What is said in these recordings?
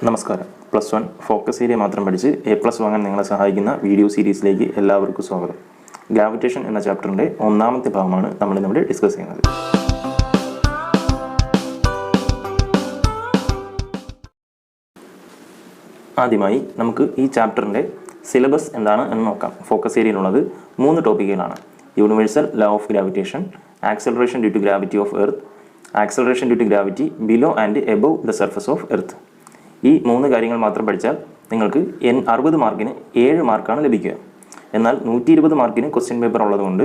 നമസ്കാരം. +1 focus area മാത്രം പഠിച്ച് A+ വാങ്ങാൻ നിങ്ങളെ സഹായിക്കുന്ന വീഡിയോ സീരീസിലേക്ക് എല്ലാവർക്കും സ്വാഗതം. ഗ്രാവിറ്റേഷൻ എന്ന ചാപ്റ്ററിൻ്റെ ഒന്നാമത്തെ ഭാഗമാണ് നമ്മളിന്നിവിടെ ഡിസ്കസ് ചെയ്യുന്നത്. ആദ്യമായി നമുക്ക് ഈ ചാപ്റ്ററിൻ്റെ സിലബസ് എന്താണ് എന്ന് നോക്കാം. ഫോക്കസ് ഏരിയയിലുള്ളത് 3 ടോപ്പിക്കുകളാണ്: universal law of gravitation, acceleration due to gravity of earth, acceleration due to gravity below and above the surface of earth. ഈ 3 കാര്യങ്ങൾ മാത്രം പഠിച്ചാൽ നിങ്ങൾക്ക് 60 മാർക്കിന് 7 മാർക്കാണ് ലഭിക്കുക. എന്നാൽ 120 മാർക്കിന് ക്വസ്റ്റ്യൻ പേപ്പർ ഉള്ളതുകൊണ്ട്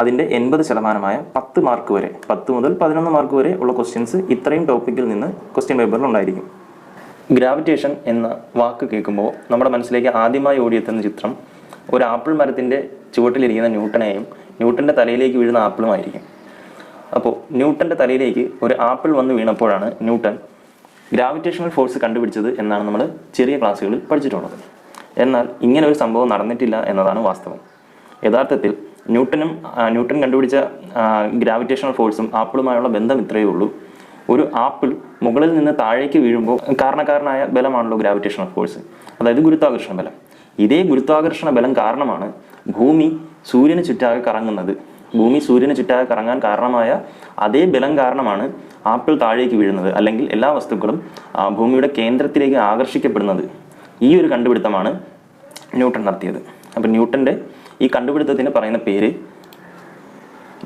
അതിൻ്റെ 80% 10 മാർക്ക് വരെ, 10 മുതൽ 11 മാർക്ക് വരെ ഉള്ള ക്വസ്റ്റ്യൻസ് ഇത്രയും ടോപ്പിക്കിൽ നിന്ന് ക്വസ്റ്റ്യൻ പേപ്പറിൽ ഉണ്ടായിരിക്കും. ഗ്രാവിറ്റേഷൻ എന്ന വാക്ക് കേൾക്കുമ്പോൾ നമ്മുടെ മനസ്സിലേക്ക് ആദ്യമായി ഓടിയെത്തുന്ന ചിത്രം ഒരു ആപ്പിൾ മരത്തിൻ്റെ ചുവട്ടിലിരിക്കുന്ന ന്യൂട്ടനെയും ന്യൂട്ടൻ്റെ തലയിലേക്ക് വീഴുന്ന ആപ്പിളുമായിരിക്കും. അപ്പോൾ ന്യൂട്ടൻ്റെ തലയിലേക്ക് ഒരു ആപ്പിൾ വന്ന് വീണപ്പോഴാണ് ന്യൂട്ടൻ ഗ്രാവിറ്റേഷണൽ ഫോഴ്സ് കണ്ടുപിടിച്ചത് എന്നാണ് നമ്മൾ ചെറിയ ക്ലാസ്സുകളിൽ പഠിച്ചിട്ടുള്ളത്. എന്നാൽ ഇങ്ങനെ ഒരു സംഭവം നടന്നിട്ടില്ല എന്നതാണ് വാസ്തവം. യഥാർത്ഥത്തിൽ ന്യൂട്ടൻ കണ്ടുപിടിച്ച ഗ്രാവിറ്റേഷണൽ ഫോഴ്സും ആപ്പിളുമായുള്ള ബന്ധം ഇത്രയേ ഉള്ളൂ. ഒരു ആപ്പിൾ മുകളിൽ നിന്ന് താഴേക്ക് വീഴുമ്പോൾ കാരണക്കാരനായ ബലമാണല്ലോ ഗ്രാവിറ്റേഷണൽ ഫോഴ്സ്, അതായത് ഗുരുത്വാകർഷണ ബലം. ഇതേ ഗുരുത്വാകർഷണ ബലം കാരണമാണ് ഭൂമി സൂര്യന് ചുറ്റാകെ കറങ്ങുന്നത്. ഭൂമി സൂര്യന് ചുറ്റാകെ കറങ്ങാൻ കാരണമായ അതേ ബലം കാരണമാണ് ആപ്പിൾ താഴേക്ക് വീഴുന്നത്, അല്ലെങ്കിൽ എല്ലാ വസ്തുക്കളും ഭൂമിയുടെ കേന്ദ്രത്തിലേക്ക് ആകർഷിക്കപ്പെടുന്നത്. ഈ ഒരു കണ്ടുപിടുത്തമാണ് ന്യൂട്ടൺ നടത്തിയത്. അപ്പോൾ ന്യൂട്ടൻ്റെ ഈ കണ്ടുപിടുത്തത്തിന് പറയുന്ന പേര്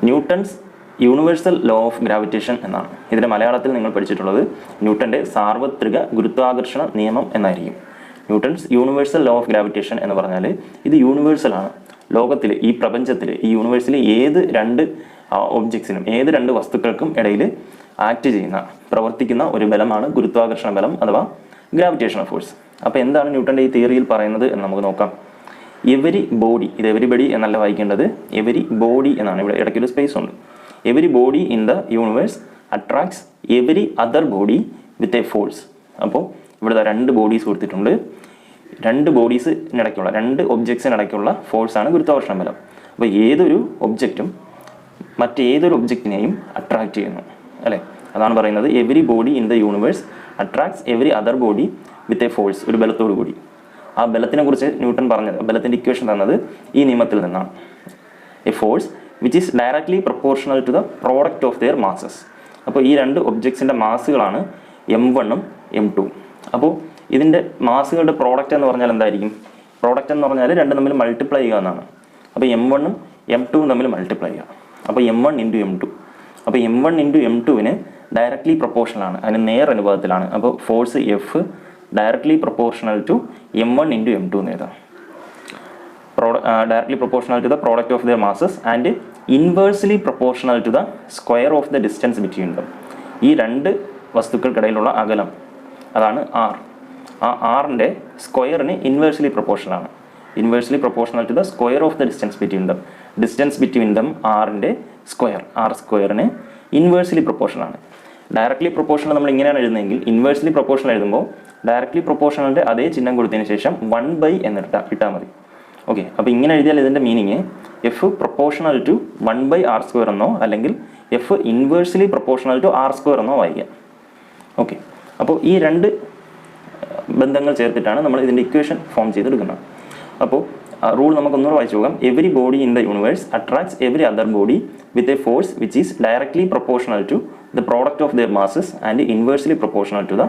Newton's universal law of gravitation എന്നാണ്. ഇതിൻ്റെ മലയാളത്തിൽ നിങ്ങൾ പഠിച്ചിട്ടുള്ളത് ന്യൂട്ടൻ്റെ സാർവത്രിക ഗുരുത്വാകർഷണ നിയമം എന്നായിരിക്കും. Newton's universal law of gravitation എന്ന് പറഞ്ഞാൽ ഇത് യൂണിവേഴ്സലാണ്. ലോകത്തിൽ, ഈ പ്രപഞ്ചത്തിൽ, ഈ യൂണിവേഴ്സിൽ ഏത് 2 ഒബ്ജക്ട്സിനും, ഏത് 2 വസ്തുക്കൾക്കും ഇടയിൽ പ്രവർത്തിക്കുന്ന ഒരു ബലമാണ് ഗുരുത്വാകർഷണ ബലം അഥവാ ഗ്രാവിറ്റേഷണൽ ഫോഴ്സ്. അപ്പോൾ എന്താണ് ന്യൂട്ടൻ്റെ ഈ തിയറിയിൽ പറയുന്നത് എന്ന് നമുക്ക് നോക്കാം. എവരി ബോഡി, ഇത് എവരിബഡി എന്നല്ല വായിക്കേണ്ടത്, എവരി ബോഡി എന്നാണ്. ഇവിടെ ഇടയ്ക്കൊരു സ്പേസ് ഉണ്ട്. Every body in the universe attracts every other body with a force. അപ്പോൾ ഇവിടെ 2 ബോഡീസ് കൊടുത്തിട്ടുണ്ട്. 2 ബോഡീസിനിടയ്ക്കുള്ള, 2 ഒബ്ജക്ട്സിനിടയ്ക്കുള്ള ഫോഴ്സാണ് ഗുരുത്വാകർഷണ ബലം. അപ്പോൾ ഏതൊരു ഒബ്ജക്റ്റും മറ്റേതൊരു ഒബ്ജക്റ്റിനെയും അട്രാക്റ്റ് ചെയ്യുന്നു, അല്ലേ? അതാണ് പറയുന്നത് every body in the universe attracts every other body with a force, ഒരു ബലത്തോടു കൂടി. ആ ബലത്തിനെ കുറിച്ച് ന്യൂട്ടൺ പറഞ്ഞത്, ബലത്തിൻ്റെ ഇക്വേഷൻ തന്നത് ഈ നിയമത്തിൽ നിന്നാണ്. A force which is directly proportional to the product of their masses. അപ്പോൾ ഈ 2 ഒബ്ജക്ട്സിൻ്റെ മാസുകളാണ് M1 M2. അപ്പോൾ ഇതിൻ്റെ മാസുകളുടെ പ്രോഡക്റ്റ് എന്ന് പറഞ്ഞാൽ എന്തായിരിക്കും? പ്രോഡക്റ്റ് എന്ന് പറഞ്ഞാൽ 2 തമ്മിൽ മൾട്ടിപ്ലൈ ചെയ്യുക എന്നാണ്. അപ്പോൾ M1 M2 തമ്മിൽ മൾട്ടിപ്ലൈ ചെയ്യുക. അപ്പോൾ M1 × M2. അപ്പോൾ M1 × M2 ഡയറക്ട്ലി പ്രൊപ്പോർഷണൽ ആണ്, അതിന് നേർ അനുപാതത്തിലാണ്. അപ്പോൾ force F directly proportional to M1 × M2 എന്ന് എഴുതാം. Directly proportional to the product of their masses and inversely proportional to the square of the distance between them. ഈ 2 വസ്തുക്കൾക്കിടയിലുള്ള അകലം, അതാണ് R. ആ ആറിൻ്റെ സ്ക്വയറിന് ഇൻവേഴ്സ്ലി പ്രൊപ്പോർഷണൽ ആണ്. Inversely proportional to the square of the distance between them. Distance between them ആറിൻ്റെ square, R സ്ക്വയറിന് ഇൻവേഴ്സ്ലി പ്രൊപ്പോർഷണൽ ആണ്. ഡയറക്ട്ലി പ്രൊപ്പോർഷണൽ നമ്മൾ ഇങ്ങനെയാണ് എഴുതുന്നതെങ്കിൽ, ഇൻവേഴ്സ്ലി പ്രൊപ്പോർഷണൽ എഴുതുമ്പോൾ ഡയറക്ട്ലി പ്രൊപ്പോർഷണലിൻ്റെ അതേ ചിഹ്നം കൊടുത്തതിന് ശേഷം 1/, ഇട്ടാൽ മതി. ഓക്കെ, അപ്പോൾ ഇങ്ങനെ എഴുതിയാൽ ഇതിൻ്റെ meaning F proportional to 1/R² എന്നോ അല്ലെങ്കിൽ F inversely proportional to R² എന്നോ വായിക്കാം. ഓക്കെ, അപ്പോൾ ഈ 2 ബന്ധങ്ങൾ ചേർത്തിട്ടാണ് നമ്മൾ ഇതിൻ്റെ ഇക്വേഷൻ ഫോം ചെയ്തെടുക്കുന്നത്. അപ്പോൾ റൂൾ നമുക്കൊന്നുകൂടെ വായിച്ചു പോകാം. Every body in the universe attracts every other body with a force which is directly proportional to the product of their masses and inversely proportional to the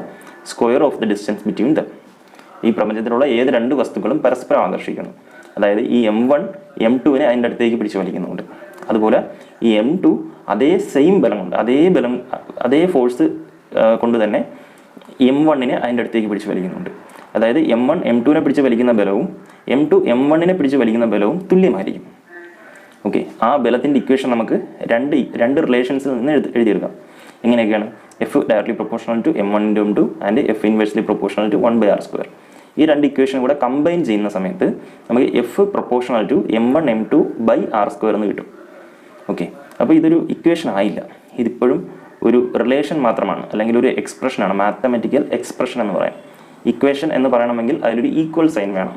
square of the distance between them. ഈ പ്രപഞ്ചത്തിലുള്ള ഏത് 2 വസ്തുക്കളും പരസ്പരം ആകർഷിക്കുന്നു. അതായത് ഈ M1 M2 അതിൻ്റെ അടുത്തേക്ക് പിടിച്ചു വലിക്കുന്നുണ്ട്. അതുപോലെ ഈ M2 അതേ സെയിം ബലമുണ്ട്, അതേ ഫോഴ്സ് കൊണ്ട് തന്നെ M1 അതിൻ്റെ അടുത്തേക്ക് പിടിച്ച് വലിക്കുന്നുണ്ട്. അതായത് M1 M2 പിടിച്ച് വലിക്കുന്ന ബലവും M2 M1 പിടിച്ച് വലിക്കുന്ന ബലവും തുല്യമായിരിക്കും. ഓക്കെ, ആ ബലത്തിൻ്റെ ഇക്വേഷൻ നമുക്ക് രണ്ട് റിലേഷൻസിൽ നിന്ന് എഴുതിയെടുക്കാം. എങ്ങനെയൊക്കെയാണ്? F directly proportional to M1 × M2 and F inversely proportional to 1/R². ഈ 2 ഇക്വേഷൻ കൂടെ കമ്പൈൻ ചെയ്യുന്ന സമയത്ത് നമുക്ക് F proportional to M1 M2/R² എന്ന് കിട്ടും. ഓക്കെ, അപ്പോൾ ഇതൊരു ഇക്വേഷൻ ആയില്ല, ഇതിപ്പോഴും ഒരു റിലേഷൻ മാത്രമാണ്, അല്ലെങ്കിൽ ഒരു എക്സ്പ്രഷനാണ്, മാത്തമാറ്റിക്കൽ എക്സ്പ്രഷൻ എന്ന് പറയാം. ഇക്വേഷൻ എന്ന് പറയണമെങ്കിൽ അതിലൊരു ഈക്വൽ സൈൻ വേണം,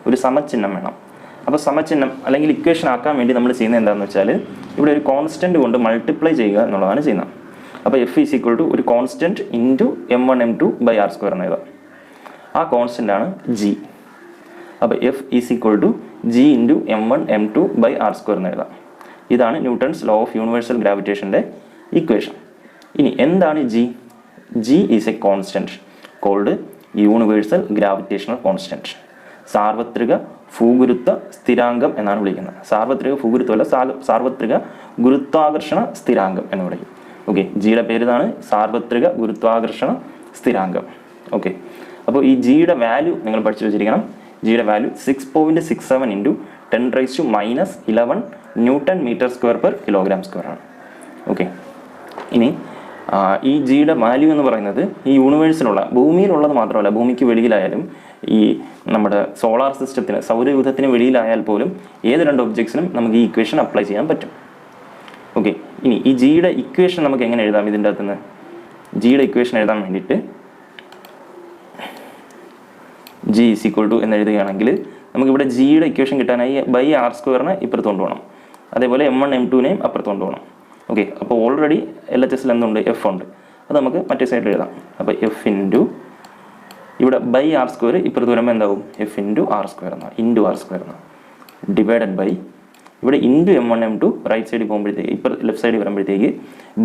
ഒരു സമചിഹ്നം വേണം. അപ്പോൾ സമചിഹ്നം അല്ലെങ്കിൽ ഇക്വേഷൻ ആക്കാൻ വേണ്ടി നമ്മൾ ചെയ്യുന്നത് എന്താണെന്ന് വെച്ചാൽ, ഇവിടെ ഒരു കോൺസ്റ്റൻറ്റ് കൊണ്ട് മൾട്ടിപ്ലൈ ചെയ്യുക എന്നുള്ളതാണ് ചെയ്യുന്നത്. അപ്പോൾ എഫ് ഈസ് ഈക്വൽ ടു ഒരു കോൺസ്റ്റൻറ്റ് ഇൻറ്റു m1m2/r² എന്ന് എഴുതാം. ആ കോൺസ്റ്റൻ്റ് ആണ് ജി. അപ്പോൾ F is equal to G into m1m2/r² എന്ന് എഴുതാം. ഇതാണ് ന്യൂട്ടൺസ് ലോ ഓഫ് യൂണിവേഴ്സൽ ഗ്രാവിറ്റേഷൻ്റെ ഇക്വേഷൻ. ഇനി എന്താണ് G? G is a constant called universal gravitational constant. സാർവത്രിക ഭൂഗുരുത്വ സ്ഥിരാങ്കം എന്നാണ് വിളിക്കുന്നത്. സാർവത്രിക ഭൂഗുരുത്വമല്ല, സാർവത്രിക ഗുരുത്വാകർഷണ സ്ഥിരാങ്കം എന്ന് വിളിക്കും. ഓക്കെ, ജിയുടെ പേര് ഇതാണ്, സാർവത്രിക ഗുരുത്വാകർഷണ സ്ഥിരാങ്കം. ഓക്കെ, അപ്പോൾ ഈ ജിയുടെ വാല്യൂ നിങ്ങൾ പഠിച്ചു വെച്ചിരിക്കണം. ജിയുടെ value 6.67 into 10⁻⁻11 newton metre square per kilogram square ആണ്. ഓക്കെ, ഇനി ഈ ജിയുടെ വാല്യൂ എന്ന് പറയുന്നത് ഈ യൂണിവേഴ്സിലുള്ള ഭൂമിയിലുള്ളത് മാത്രമല്ല, ഭൂമിക്ക് വെളിയിലായാലും ഈ നമ്മുടെ സോളാർ സിസ്റ്റത്തിന് സൗരയൂഥത്തിന് വെളിയിലായാൽ പോലും ഏത് രണ്ട് ഒബ്ജക്ട്സിനും നമുക്ക് ഈ ഇക്വേഷൻ അപ്ലൈ ചെയ്യാൻ പറ്റും. ഓക്കെ, ഇനി ഈ ജിയുടെ ഇക്വേഷൻ നമുക്ക് എങ്ങനെ എഴുതാം? ഇതിൻ്റെ അകത്തുനിന്ന് ജിയുടെ ഇക്വേഷൻ എഴുതാൻ വേണ്ടിയിട്ട് ജി ഈസ് ഈക്വൽ ടു എന്ന് എഴുതുകയാണെങ്കിൽ നമുക്കിവിടെ ജിയുടെ ഇക്വേഷൻ കിട്ടാനായി r² ഇപ്പുറത്ത് കൊണ്ടുപോകണം. അതേപോലെ m1 m2നെയും അപ്പുറത്ത് കൊണ്ടുപോകണം. ഓക്കെ, അപ്പോൾ ഓൾറെഡി LHS എന്തുണ്ട്? എഫ് ഉണ്ട്. അത് നമുക്ക് മറ്റേ സൈഡിൽ എഴുതാം. അപ്പോൾ എഫ് ഇൻറ്റു ഇവിടെ r² ഇപ്പുറത്ത് വരുമ്പോൾ എന്താവും? എഫ് ഇൻറ്റു r² എന്നാണ്, ഇൻറ്റു r² എന്നാണ്, ഡിവൈഡഡ് ബൈ ഇവിടെ ഇൻറ്റു m1 m2 റൈറ്റ് സൈഡിൽ പോകുമ്പോഴത്തേക്ക് ലെഫ്റ്റ് സൈഡിൽ വരുമ്പോഴത്തേക്ക്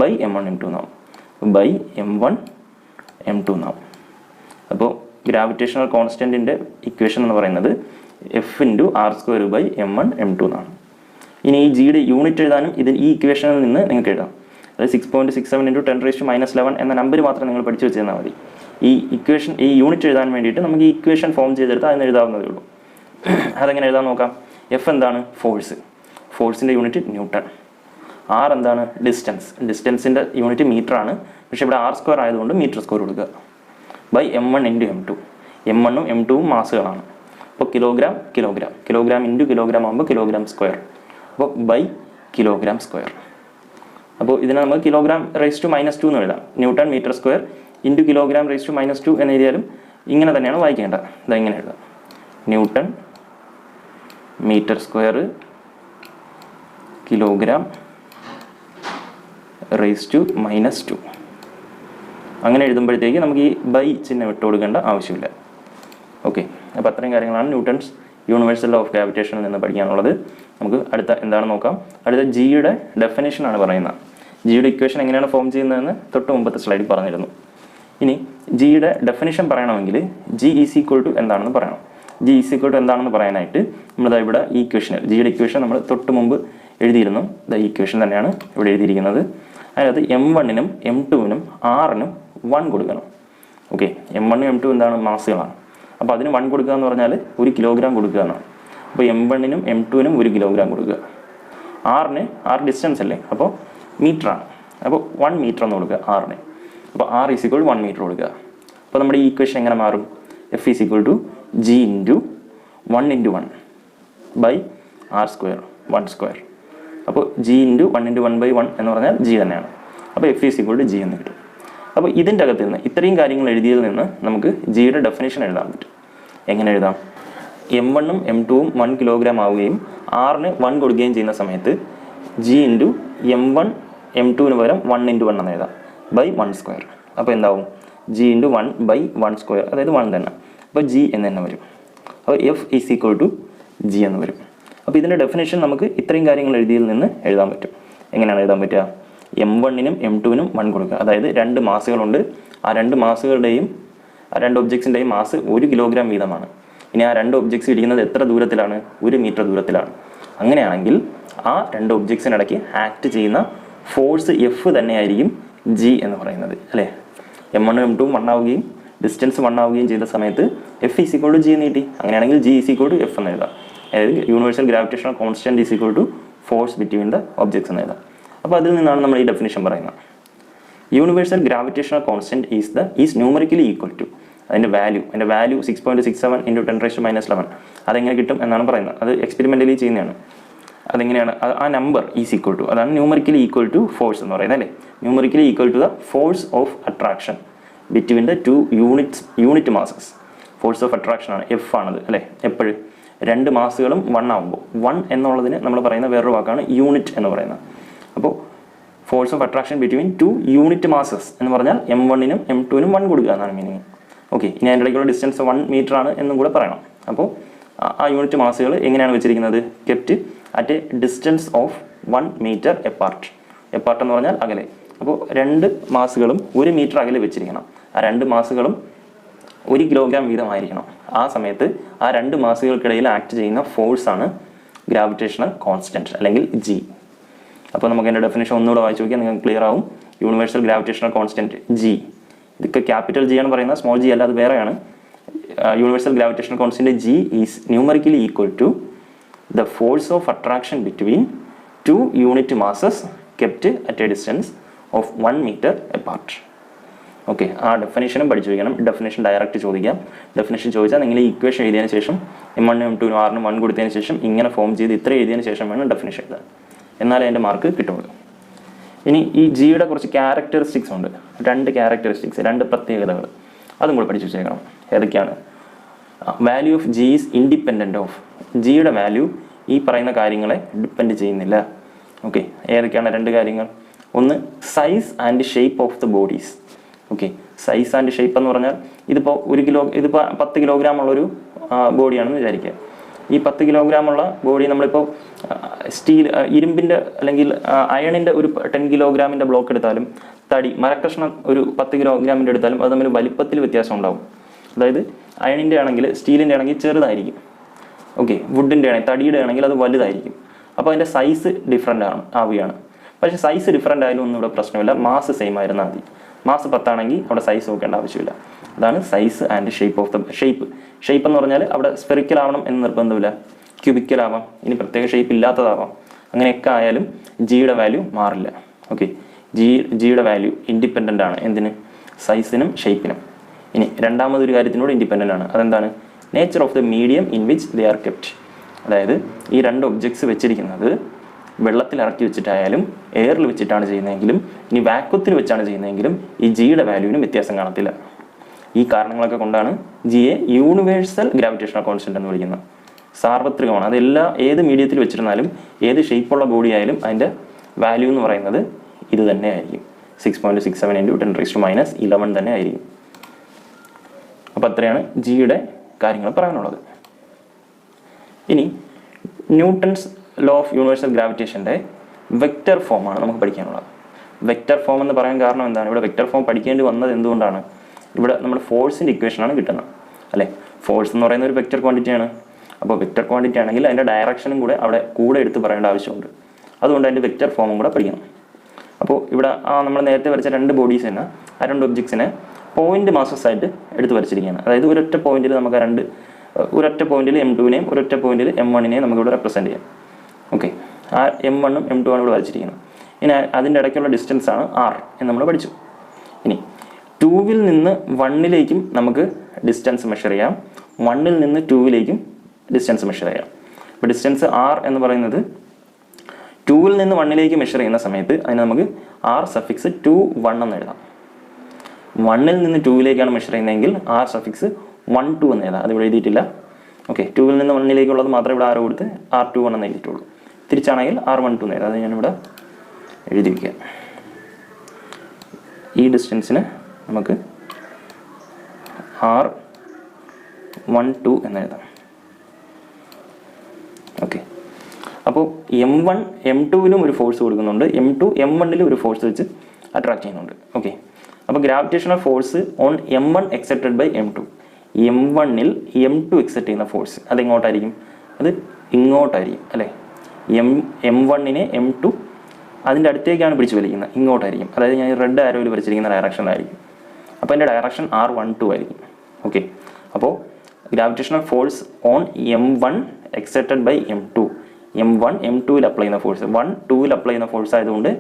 ബൈ m1 m2 എന്നാവും, ബൈ m1 m2 എന്നാവും. അപ്പോൾ ഗ്രാവിറ്റേഷണൽ കോൺസ്റ്റൻറ്റിൻ്റെ ഇക്വേഷൻ എന്ന് പറയുന്നത് F into r² by m1 m2 എന്നാണ്. ഇനി ഈ ജിയുടെ യൂണിറ്റ് എഴുതാനും ഈ ഇക്വേഷനിൽ നിന്ന് നിങ്ങൾക്ക് എഴുതാം. അതായത് 6.67 ഇൻറ്റു 10⁻11 എന്ന നമ്പർ മാത്രം നിങ്ങൾ പഠിച്ചു വെച്ചാൽ മതി. ഈ ഇക്വേഷൻ ഈ യൂണിറ്റ് എഴുതാൻ വേണ്ടിയിട്ട് നമുക്ക് ഈ ഇക്വേഷൻ ഫോം ചെയ്തെടുത്താൽ അതിന് എഴുതാവുന്നതേ ഉള്ളൂ. അതെങ്ങനെ എഴുതാൻ നോക്കാം. എഫ് എന്താണ്? ഫോഴ്സ്. ഫോഴ്സിൻ്റെ യൂണിറ്റ് ന്യൂട്ടൺ. ആർ എന്താണ്? ഡിസ്റ്റൻസിൻ്റെ യൂണിറ്റ് മീറ്റർ ആണ്. പക്ഷേ ഇവിടെ r² ആയതുകൊണ്ട് മീറ്റർ സ്ക്വയർ കൊടുക്കുക. By m1 into m2. m1ഉം m2ഉം മാസുകളാണ്. അപ്പോൾ കിലോഗ്രാം ഇൻറ്റു കിലോഗ്രാം ആകുമ്പോൾ കിലോഗ്രാം സ്ക്വയർ. അപ്പോൾ ബൈ കിലോഗ്രാം സ്ക്വയർ. അപ്പോൾ ഇതിനെ നമുക്ക് kg⁻⁻² എന്ന് എഴുതാം. Newton metre square into kg⁻⁻² എന്ന് എഴുതിയാലും ഇങ്ങനെ തന്നെയാണ് വായിക്കേണ്ടത്. ഇതെങ്ങനെ എഴുതാം? Newton metre square kg⁻⁻². അങ്ങനെ എഴുതുമ്പോഴത്തേക്ക് നമുക്ക് ഈ ബൈ ചിഹ്നം ഇട്ട് കൊടുക്കേണ്ട ആവശ്യമില്ല. ഓക്കെ, അപ്പോൾ അത്രയും കാര്യങ്ങളാണ് ന്യൂട്ടൺസ് യൂണിവേഴ്സൽ ലോ ഓഫ് ഗ്രാവിറ്റേഷനിൽ നിന്ന് പഠിക്കാനുള്ളത്. നമുക്ക് അടുത്ത എന്താണെന്ന് നോക്കാം. അടുത്ത ജിയുടെ ഡെഫിനേഷനാണ് പറയുന്നത്. ജിയുടെ ഇക്വേഷൻ എങ്ങനെയാണ് ഫോം ചെയ്യുന്നതെന്ന് തൊട്ട് മുമ്പത്തെ സ്ലൈഡിൽ പറഞ്ഞിരുന്നു. ഇനി ജിയുടെ ഡെഫിനേഷൻ പറയണമെങ്കിൽ ജി ഈസ് ഈക്വൽ ടു എന്താണെന്ന് പറയണം. ജി ഈസ് ഈക്വൽ ടു എന്താണെന്ന് പറയാനായിട്ട് നമ്മളിതാ ഇവിടെ ഈ ഇക്വേഷനിൽ ജിയുടെ ഇക്വേഷൻ നമ്മൾ തൊട്ട് മുമ്പ് എഴുതിയിരുന്നു. ഈ ഇക്വേഷൻ തന്നെയാണ് ഇവിടെ എഴുതിയിരിക്കുന്നത്. അതിനകത്ത് m1നും m2നും r-നും 1 കൊടുക്കണം. ഓക്കെ, m1 m2 എന്താണ്? മാസുകളാണ്. അപ്പോൾ അതിന് 1 കൊടുക്കുക എന്ന് പറഞ്ഞാൽ 1 കിലോഗ്രാം കൊടുക്കുക എന്നാണ്. അപ്പോൾ m1നും m2നും 1 കിലോഗ്രാം കൊടുക്കുക. r ഡിസ്റ്റൻസ് അല്ലേ, അപ്പോൾ മീറ്ററാണ്. അപ്പോൾ 1 മീറ്റർ എന്ന് കൊടുക്കുക r-ന്. അപ്പോൾ r is equal to 1 metre കൊടുക്കുക. അപ്പോൾ നമ്മുടെ ഈ ഇക്വേഷൻ എങ്ങനെ മാറും? F is equal to G into 1 into 1 by r², 1². അപ്പോൾ ജി ഇൻറ്റു 1 ഇൻറ്റു 1/1 എന്ന് പറഞ്ഞാൽ ജി തന്നെയാണ്. അപ്പോൾ F is equal to G എന്ന് കിട്ടും. അപ്പോൾ ഇതിൻ്റെ അകത്ത് നിന്ന് ഇത്രയും കാര്യങ്ങൾ എഴുതിയതിൽ നിന്ന് നമുക്ക് ജിയുടെ ഡെഫിനേഷൻ എഴുതാൻ പറ്റും. എങ്ങനെ എഴുതാം? m1ഉം m2ഉം 1 കിലോഗ്രാം ആവുകയും r-ന് 1 കൊടുക്കുകയും ചെയ്യുന്ന സമയത്ത് ജി ഇൻറ്റു m1 m2ന് പകരം 1 ഇൻറ്റു 1 എന്ന് എഴുതാം, ബൈ 1². അപ്പോൾ എന്താവും? ജി ഇൻറ്റു 1 ബൈ 1², അതായത് 1 തന്നെ. അപ്പോൾ ജി എന്ന് തന്നെ വരും. അപ്പോൾ F is equal to G എന്ന് വരും. അപ്പോൾ ഇതിൻ്റെ ഡെഫിനേഷൻ നമുക്ക് ഇത്രയും കാര്യങ്ങൾ എഴുതിയതിൽ നിന്ന് എഴുതാൻ പറ്റും. എങ്ങനെയാണ് എഴുതാൻ പറ്റുക? m1നും m2നും 1 കൊടുക്കുക. അതായത് 2 മാസുകളുണ്ട്. ആ 2 മാസുകളുടെയും ആ 2 ഒബ്ജക്ട്സിൻ്റെയും മാസ് 1 കിലോഗ്രാം വീതമാണ്. ഇനി ആ 2 ഒബ്ജക്ട്സ് ഇരിക്കുന്നത് എത്ര ദൂരത്തിലാണ്? 1 മീറ്റർ ദൂരത്തിലാണ്. അങ്ങനെയാണെങ്കിൽ ആ 2 ഒബ്ജക്ട്സിനിടയ്ക്ക് ആക്ട് ചെയ്യുന്ന ഫോഴ്സ് എഫ് തന്നെയായിരിക്കും ജി എന്ന് പറയുന്നത്, അല്ലേ? m1ഉം m2ഉം 1 ആവുകയും ഡിസ്റ്റൻസ് 1 ആവുകയും ചെയ്ത സമയത്ത് F is equal to G എന്ന് കിട്ടി. അങ്ങനെയാണെങ്കിൽ G is equal to F എന്ന് എഴുതാം. അതായത് universal gravitational constant is equal to force between the objects എന്ന് എഴുതാം. അപ്പോൾ അതിൽ നിന്നാണ് നമ്മൾ ഈ ഡെഫിനേഷൻ പറയുന്നത്. Universal gravitational constant is numerically equal to അതിൻ്റെ വാല്യൂ 6.67 ഇൻറ്റു 10⁻⁻11. അതെങ്ങനെ കിട്ടും എന്നാണ് പറയുന്നത്. അത് എക്സ്പെരിമെൻ്റലി ചെയ്യുന്നതാണ്. അതെങ്ങനെയാണ്? ആ നമ്പർ ഈസ് ഈക്വൽ ടു, അതാണ് ന്യൂമറിക്കലി ഈക്വൽ ടു ഫോഴ്സ് എന്ന് പറയുന്നത്, അല്ലേ? Numerically equal to the force of attraction between the 2 unit masses. Force of attraction ആണ്, എഫ് ആണത്, അല്ലേ? എപ്പോഴും 2 മാസുകളും 1 ആകുമ്പോൾ 1 എന്നുള്ളതിന് നമ്മൾ പറയുന്ന വേറൊരു വാക്കാണ് യൂണിറ്റ് എന്ന് പറയുന്നത്. അപ്പോൾ force of attraction between 2 unit masses എന്ന് പറഞ്ഞാൽ M1-നും M2-നും 1 കൊടുക്കുക എന്നാണ് മീനിങ്. ഓക്കെ, ഇനി അതിൻ്റെ ഇടയ്ക്കുള്ള ഡിസ്റ്റൻസ് 1 മീറ്റർ ആണ് എന്നും കൂടെ പറയണം. അപ്പോൾ ആ യൂണിറ്റ് മാസുകൾ എങ്ങനെയാണ് വെച്ചിരിക്കുന്നത്? Kept at a distance of 1 metre apart. Apart എന്ന് പറഞ്ഞാൽ അകലെ. അപ്പോൾ 2 മാസുകളും 1 മീറ്റർ അകലെ വെച്ചിരിക്കണം. ആ 2 മാസുകളും 1 കിലോഗ്രാം വീതമായിരിക്കണം. ആ സമയത്ത് ആ 2 മാസുകൾക്കിടയിൽ ആക്ട് ചെയ്യുന്ന ഫോഴ്സാണ് ഗ്രാവിറ്റേഷണൽ കോൺസ്റ്റൻറ്റ് അല്ലെങ്കിൽ G. അപ്പോൾ നമുക്ക് എൻ്റെ ഡെഫിനേഷൻ ഒന്നുകൂടെ വായിച്ച് നോക്കിയാൽ നിങ്ങൾക്ക് ക്ലിയർ ആവും. യൂണിവേഴ്സൽ ഗ്രാവിറ്റേഷണൽ കോൺസ്റ്റൻറ്റ് G, ഇതൊക്കെ ക്യാപിറ്റൽ G ആണ് പറയുന്നത്, സ്മോൾ g അല്ല, അത് വേറെയാണ്. Universal gravitational constant G is numerically equal to the force of attraction between 2 unit masses kept at a distance of 1 metre apart. Okay, ആ ഡെഫിനേഷനും പഠിച്ചു വയ്ക്കണം. ഡെഫിനേഷൻ ഡയറക്റ്റ് ചോദിക്കാം. ഡെഫിനേഷൻ ചോദിച്ചാൽ നിങ്ങൾ ഈ ഇക്വേഷൻ എഴുതിയതിന് ശേഷം M1 M2 R 1 കൊടുത്തതിന് ശേഷം ഇങ്ങനെ ഫോം ചെയ്ത് ഇത്ര എഴുതിയതിന് ശേഷം വേണം ഡെഫിനേഷൻ എഴുതാൻ. എന്നാലേ അതിൻ്റെ മാർക്ക് കിട്ടുള്ളൂ. ഇനി ഈ ജിയുടെ കുറച്ച് ക്യാരക്ടറിസ്റ്റിക്സ് ഉണ്ട്. 2 ക്യാരക്ടറിസ്റ്റിക്സ്, 2 പ്രത്യേകതകൾ, അതും കൂടെ പഠിച്ചു വെച്ചേക്കണം. ഏതൊക്കെയാണ്? Value of G is independent of. ജിയുടെ വാല്യൂ ഈ പറയുന്ന കാര്യങ്ങളെ ഡിപ്പെൻഡ് ചെയ്യുന്നില്ല. ഓക്കെ, ഏതൊക്കെയാണ് 2 കാര്യങ്ങൾ? ഒന്ന്, size and shape of the bodies. Okay, size and shape എന്ന് പറഞ്ഞാൽ ഇതിപ്പോൾ 10 കിലോഗ്രാം ഉള്ളൊരു ബോഡിയാണെന്ന് വിചാരിക്കുക. ഈ 10 കിലോഗ്രാമുള്ള ബോഡി നമ്മളിപ്പോൾ ഇരുമ്പിൻ്റെ അല്ലെങ്കിൽ അയണിൻ്റെ ഒരു 10 കിലോഗ്രാമിൻ്റെ ബ്ലോക്ക് എടുത്താലും മരക്കഷ്ണം ഒരു 10 കിലോഗ്രാമിൻ്റെ എടുത്താലും അത് തമ്മിൽ വലിപ്പത്തിൽ വ്യത്യാസം ഉണ്ടാവും. അതായത് അയണിൻ്റെ ആണെങ്കിൽ സ്റ്റീലിൻ്റെ ആണെങ്കിൽ ചെറുതായിരിക്കും. ഓക്കെ, വുഡിൻ്റെ ആണെങ്കിൽ തടിയുടെ ആണെങ്കിൽ അത് വലുതായിരിക്കും. അപ്പോൾ അതിൻ്റെ സൈസ് ഡിഫറൻ്റ് ആവുകയാണ്. പക്ഷേ സൈസ് ഡിഫറൻ്റ് ആയാലും ഒന്നും ഇവിടെ പ്രശ്നമില്ല, മാസ് സെയിം ആയിരുന്നാൽ മതി. മാസ് 10 ആണെങ്കിൽ അവിടെ സൈസ് നോക്കേണ്ട ആവശ്യമില്ല. അതാണ് size and shape of the shape എന്ന് പറഞ്ഞാൽ അവിടെ സ്ഫെറിക്കൽ ആവണം എന്ന് നിർബന്ധമില്ല, ക്യൂബിക്കൽ ആവാം, ഇനി പ്രത്യേക ഷേപ്പ് ഇല്ലാത്തതാവാം. അങ്ങനെയൊക്കെ ആയാലും ജിയുടെ വാല്യൂ മാറില്ല. ഓക്കെ, ജിയുടെ വാല്യൂ ഇൻഡിപെൻഡൻ്റ് ആണ്. എന്തിന്? സൈസിനും ഷേപ്പിനും. ഇനി രണ്ടാമതൊരു കാര്യത്തിനോട് ഇൻഡിപെൻഡൻ്റ് ആണ്. അതെന്താണ്? Nature of the medium in which they are kept. അതായത് ഈ 2 ഒബ്ജക്ട്സ് വെച്ചിരിക്കുന്നത് വെള്ളത്തിൽ ഇറക്കി വെച്ചിട്ടായാലും എയറിൽ വെച്ചിട്ടാണ് ചെയ്യുന്നതെങ്കിലും ഇനി വാക്വത്തിൽ വെച്ചാണ് ചെയ്യുന്നതെങ്കിലും ഈ ജിയുടെ വാല്യൂവിന് വ്യത്യാസം കാണത്തില്ല. ഈ കാരണങ്ങളൊക്കെ കൊണ്ടാണ് ജിയെ യൂണിവേഴ്സൽ ഗ്രാവിറ്റേഷണൽ കോൺസ്റ്റൻറ്റ് എന്ന് വിളിക്കുന്നത്. സാർവത്രികമാണ്. അതെല്ലാം ഏത് മീഡിയത്തിൽ വെച്ചിരുന്നാലും ഏത് ഷേപ്പുള്ള ബോഡി ആയാലും അതിൻ്റെ വാല്യൂ എന്ന് പറയുന്നത് ഇത് തന്നെ ആയിരിക്കും. 6.67 × 10⁻11 തന്നെ ആയിരിക്കും. അപ്പോൾ അത്രയാണ് ജിയുടെ കാര്യങ്ങൾ പറയാനുള്ളത്. ഇനി ന്യൂട്ടൺസ് ലോ ഓഫ് യൂണിവേഴ്സൽ ഗ്രാവിറ്റേഷൻ്റെ വെക്റ്റർ ഫോമാണ് നമുക്ക് പഠിക്കാനുള്ളത്. വെക്റ്റർ ഫോം എന്ന് പറയാൻ കാരണം എന്താണ്? ഇവിടെ വെക്റ്റർ ഫോം പഠിക്കേണ്ടി വന്നത് എന്തുകൊണ്ടാണ്? ഇവിടെ നമ്മുടെ ഫോഴ്സിൻ്റെ ഇക്വേഷനാണ് കിട്ടുന്നത് അല്ലേ? ഫോഴ്സ് എന്ന് പറയുന്ന ഒരു വെക്റ്റർ ക്വാണ്ടിറ്റിയാണ്. അപ്പോൾ വെക്റ്റർ ക്വാണ്ടിറ്റി ആണെങ്കിൽ അതിൻ്റെ ഡയറക്ഷനും കൂടെ എടുത്ത് പറയേണ്ട ആവശ്യമുണ്ട്. അതുകൊണ്ട് അതിൻ്റെ വെക്റ്റർ ഫോമും കൂടെ പഠിക്കണം. അപ്പോൾ ഇവിടെ നമ്മൾ നേരത്തെ വരച്ച 2 ബോഡീസ് തന്നെ ആ 2 ഒബ്ജക്ട്സിനെ പോയിന്റ് മാസസ് ആയിട്ട് എടുത്ത് വരച്ചിരിക്കുകയാണ്. അതായത് ഒരൊറ്റ പോയിന്റിൽ നമുക്ക് ഒരൊറ്റ പോയിന്റിൽ M2-നെയും ഒരൊറ്റ പോയിന്റിൽ M1-നെയും നമുക്കിവിടെ റെപ്രസെൻറ്റ് ചെയ്യാം. ഓക്കെ, ആ M1-ഉം M2-ആണ് ഇവിടെ വരച്ചിരിക്കുന്നത്. ഇനി അതിൻ്റെ ഇടയ്ക്കുള്ള ഡിസ്റ്റൻസ് ആണ് R എന്ന് നമ്മൾ പഠിച്ചു. ഇനി 2-ൽ നിന്ന് 1-ലേക്കും നമുക്ക് ഡിസ്റ്റൻസ് മെഷർ ചെയ്യാം, 1-ൽ നിന്ന് 2-ലേക്കും ഡിസ്റ്റൻസ് മെഷർ ചെയ്യാം. അപ്പോൾ ഡിസ്റ്റൻസ് R എന്ന് പറയുന്നത് 2-ൽ നിന്ന് 1-ലേക്ക് മെഷർ ചെയ്യുന്ന സമയത്ത് അതിന് നമുക്ക് R സഫിക്സ് 2 1 എന്ന് എഴുതാം. 1-ൽ നിന്ന് 2-ലേക്കാണ് മെഷർ ചെയ്യുന്നതെങ്കിൽ R സഫിക്സ് 1 2 എന്ന് എഴുതാം. അതിവിടെ എഴുതിയിട്ടില്ല. ഓക്കെ, 2-ൽ നിന്ന് 1-ലേക്കുള്ളത് മാത്രമേ ഇവിടെ R കൊടുത്ത് R21 എന്ന് എഴുതിയിട്ടുള്ളൂ. തിരിച്ചാണെങ്കിൽ R12 എന്ന് എഴുതാം. അത് ഞാനിവിടെ എഴുതി വയ്ക്കാം. ഈ ഡിസ്റ്റൻസിന് നമുക്ക് R12 എന്ന് എഴുതാം. ഓക്കെ, അപ്പോൾ M1 M2-ലും ഒരു ഫോഴ്സ് കൊടുക്കുന്നുണ്ട്, M2 M1-ലും ഒരു ഫോഴ്സ് വെച്ച് അട്രാക്ട് ചെയ്യുന്നുണ്ട്. ഓക്കെ, അപ്പോൾ gravitational force on M1 excepted by M2. M1-ൽ M2 എക്സെപ്റ്റ് ചെയ്യുന്ന ഫോഴ്സ് അതെങ്ങോട്ടായിരിക്കും? അത് ഇങ്ങോട്ടായിരിക്കും അല്ലേ? M1-നെ M2 അതിൻ്റെ അടുത്തേക്കാണ് പിടിച്ച് വലിക്കുന്നത്, ഇങ്ങോട്ടായിരിക്കും. അതായത് ഞാൻ റെഡ് ആരോയിൽ വരച്ചിരിക്കുന്ന ഡയറക്ഷനിലായിരിക്കും. അപ്പോൾ അതിൻ്റെ ഡയറക്ഷൻ R12 ആയിരിക്കും. ഓക്കെ, അപ്പോൾ gravitational force on M1 excepted by M2. M1 M2-ൽ അപ്ലൈ ചെയ്യുന്ന ഫോഴ്സ് 1 2-ൽ അപ്ലൈ ചെയ്യുന്ന ഫോഴ്സ് ആയതുകൊണ്ട്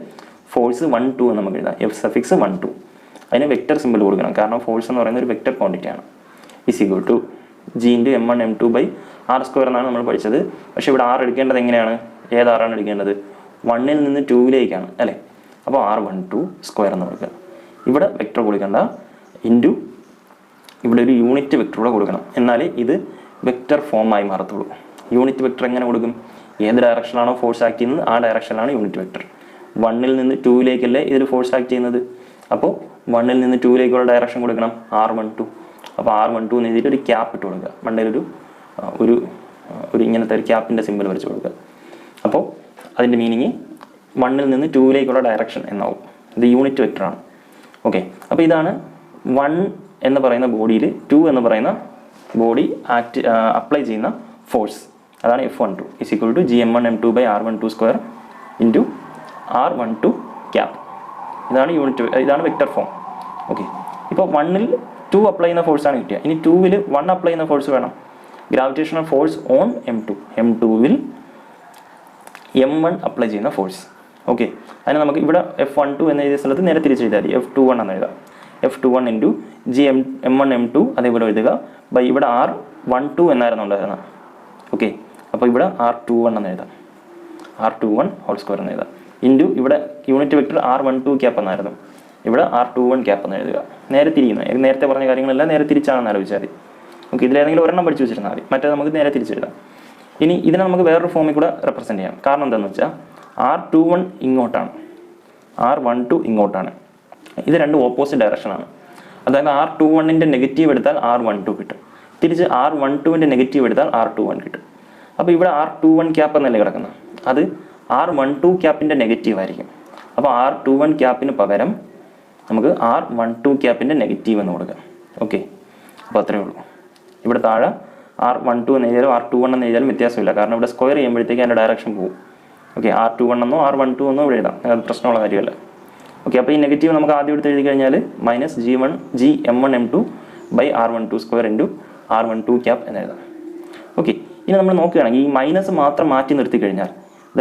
ഫോഴ്സ് 1 2 എന്ന് നമുക്ക് എഴുതാം. F suffix 1 2. അതിന് വെക്റ്റർ സിമ്പിൾ കൊടുക്കണം, കാരണം ഫോഴ്സ് എന്ന് പറയുന്നത് ഒരു വെക്റ്റർ ക്വാണ്ടിറ്റിയാണ്. Is equal to G × M1 M2 R² എന്നാണ് നമ്മൾ പഠിച്ചത്. പക്ഷേ ഇവിടെ R എടുക്കേണ്ടത് എങ്ങനെയാണ്? ഏത് R ആണ് എടുക്കേണ്ടത്? 1-ൽ നിന്ന് 2-ലേക്കാണ് അല്ലേ? അപ്പോൾ R12² എന്ന് കൊടുക്കുക. ഇവിടെ വെക്റ്റർ കൊടുക്കണ്ട, ഇൻറ്റു ഇവിടെ ഒരു യൂണിറ്റ് വെക്റ്റർ കൂടെ കൊടുക്കണം. എന്നാലേ ഇത് വെക്റ്റർ ഫോമായി മാറത്തുള്ളൂ. യൂണിറ്റ് വെക്റ്റർ എങ്ങനെ കൊടുക്കും? ഏത് ഡയറക്ഷനാണോ ഫോഴ്സ് ആക്ട് ചെയ്യുന്നത് ആ ഡയറക്ഷനിലാണ് യൂണിറ്റ് വെക്റ്റർ. 1ൽ നിന്ന് 2ലേക്കല്ലേ ഇതിൽ ഫോഴ്സ് ആക്ട് ചെയ്യുന്നത്. അപ്പോൾ 1ൽ നിന്ന് 2ലേക്കുള്ള ഡയറക്ഷൻ കൊടുക്കണം R12. അപ്പോൾ R12 എന്ന് എഴുതിയിട്ട് ഒരു ക്യാപ്പ് ഇട്ട് കൊടുക്കുക. മണ്ടയിലൊരു ഒരു ഇങ്ങനത്തെ ഒരു ക്യാപ്പിൻ്റെ സിമ്പിൾ വരച്ച് കൊടുക്കുക. അപ്പോൾ അതിൻ്റെ മീനിങ് 1ൽ നിന്ന് 2ലേക്കുള്ള ഡയറക്ഷൻ എന്നാവും. ഇത് യൂണിറ്റ് വെക്ടറാണ്. ഓക്കെ, അപ്പോൾ ഇതാണ് 1 എന്ന് പറയുന്ന ബോഡിയിൽ 2 എന്ന് പറയുന്ന ബോഡി അപ്ലൈ ചെയ്യുന്ന ഫോഴ്സ്. അതാണ് F12 = Gm1m2/r12² into R12 cap. ഇതാണ് വെക്ടർ ഫോം. ഓക്കെ, ഇപ്പോൾ 1ൽ 2 അപ്ലൈ ചെയ്യുന്ന ഫോഴ്സാണ് കിട്ടുക. ഇനി 2ൽ 1 അപ്ലൈ ചെയ്യുന്ന ഫോഴ്സ് വേണം. ഗ്രാവിറ്റേഷണൽ ഫോഴ്സ് ഓൺ M2ൽ M1 അപ്ലൈ ചെയ്യുന്ന ഫോഴ്സ്. ഓക്കെ, അതിന് നമുക്ക് ഇവിടെ F12 എന്ന എഴുതിയ സ്ഥലത്ത് നേരെ തിരിച്ചെഴുതാൽ മതി. F21 എന്ന് എഴുതാം. F21 ഇൻറ്റു Gm1m2 അതേപോലെ എഴുതുക. ഇവിടെ R12 എന്നായിരുന്നു ഉണ്ടായിരുന്നത്. ഓക്കെ, അപ്പോൾ ഇവിടെ R21 എന്ന് എഴുതാം. R21² എന്ന് എഴുതാം. ഇൻറ്റു ഇവിടെ യൂണിറ്റ് വെക്ടർ R12 ക്യാപ്പ് എന്നായിരുന്നു. ഇവിടെ R21 ക്യാപ്പ് എന്ന് എഴുതുക. നേരെ തിരിയുന്നു. നേരത്തെ പറഞ്ഞ കാര്യങ്ങളെല്ലാം നേരെ തിരിച്ചാണെന്ന് ആലോചിച്ചാൽ മതി. ഓക്കെ, ഇതിലേതെങ്കിലും ഒരെണ്ണം പഠിച്ചു വെച്ചിരുന്നാൽ മതി. മറ്റേ നമുക്ക് നേരെ തിരിച്ചെഴുതാം. ഇനി ഇതിനെ നമുക്ക് വേറൊരു ഫോമിൽ കൂടെ റെപ്രസെൻറ്റ് ചെയ്യാം. കാരണം എന്താണെന്ന് വെച്ചാൽ R21 ഇങ്ങോട്ടാണ്, R12 ഇങ്ങോട്ടാണ്. ഇത് രണ്ടും ഓപ്പോസിറ്റ് ഡയറക്ഷനാണ്. അതായത് R21ൻ്റെ നെഗറ്റീവ് എടുത്താൽ R12 കിട്ടും. തിരിച്ച് R12ൻ്റെ നെഗറ്റീവ് എടുത്താൽ R21 കിട്ടും. അപ്പോൾ ഇവിടെ R21 ക്യാപ്പ് എന്നല്ലേ കിടക്കുന്നത്, അത് R12 ക്യാപ്പിൻ്റെ നെഗറ്റീവ് ആയിരിക്കും. അപ്പോൾ R21 ക്യാപ്പിന് പകരം നമുക്ക് R12 ക്യാപ്പിൻ്റെ നെഗറ്റീവ് എന്ന് കൊടുക്കാം. ഓക്കെ, അപ്പോൾ അത്രയേ ഉള്ളൂ. ഇവിടെ താഴെ R12 എന്ന് എഴുതിയാലും R21 എന്ന് എഴുതിയാലും വ്യത്യാസമില്ല. കാരണം ഇവിടെ സ്ക്വയർ ചെയ്യുമ്പോഴത്തേക്ക് അതിൻ്റെ ഡയറക്ഷൻ പോകും. ഓക്കെ, R21 എന്നോ R12 എന്നോ ഇവിടെ എഴുതാം. അത് പ്രശ്നമുള്ള കാര്യമല്ല. ഓക്കെ, അപ്പോൾ ഈ നെഗറ്റീവ് നമുക്ക് ആദ്യം എടുത്ത് എഴുതി കഴിഞ്ഞാൽ -Gm1m2/r12² ഇൻറ്റു R12 ക്യാപ്പ് എന്ന് എഴുതാം. ഓക്കെ, ഇനി നമ്മൾ നോക്കുകയാണെങ്കിൽ ഈ മൈനസ് മാത്രം മാറ്റി നിർത്തി കഴിഞ്ഞാൽ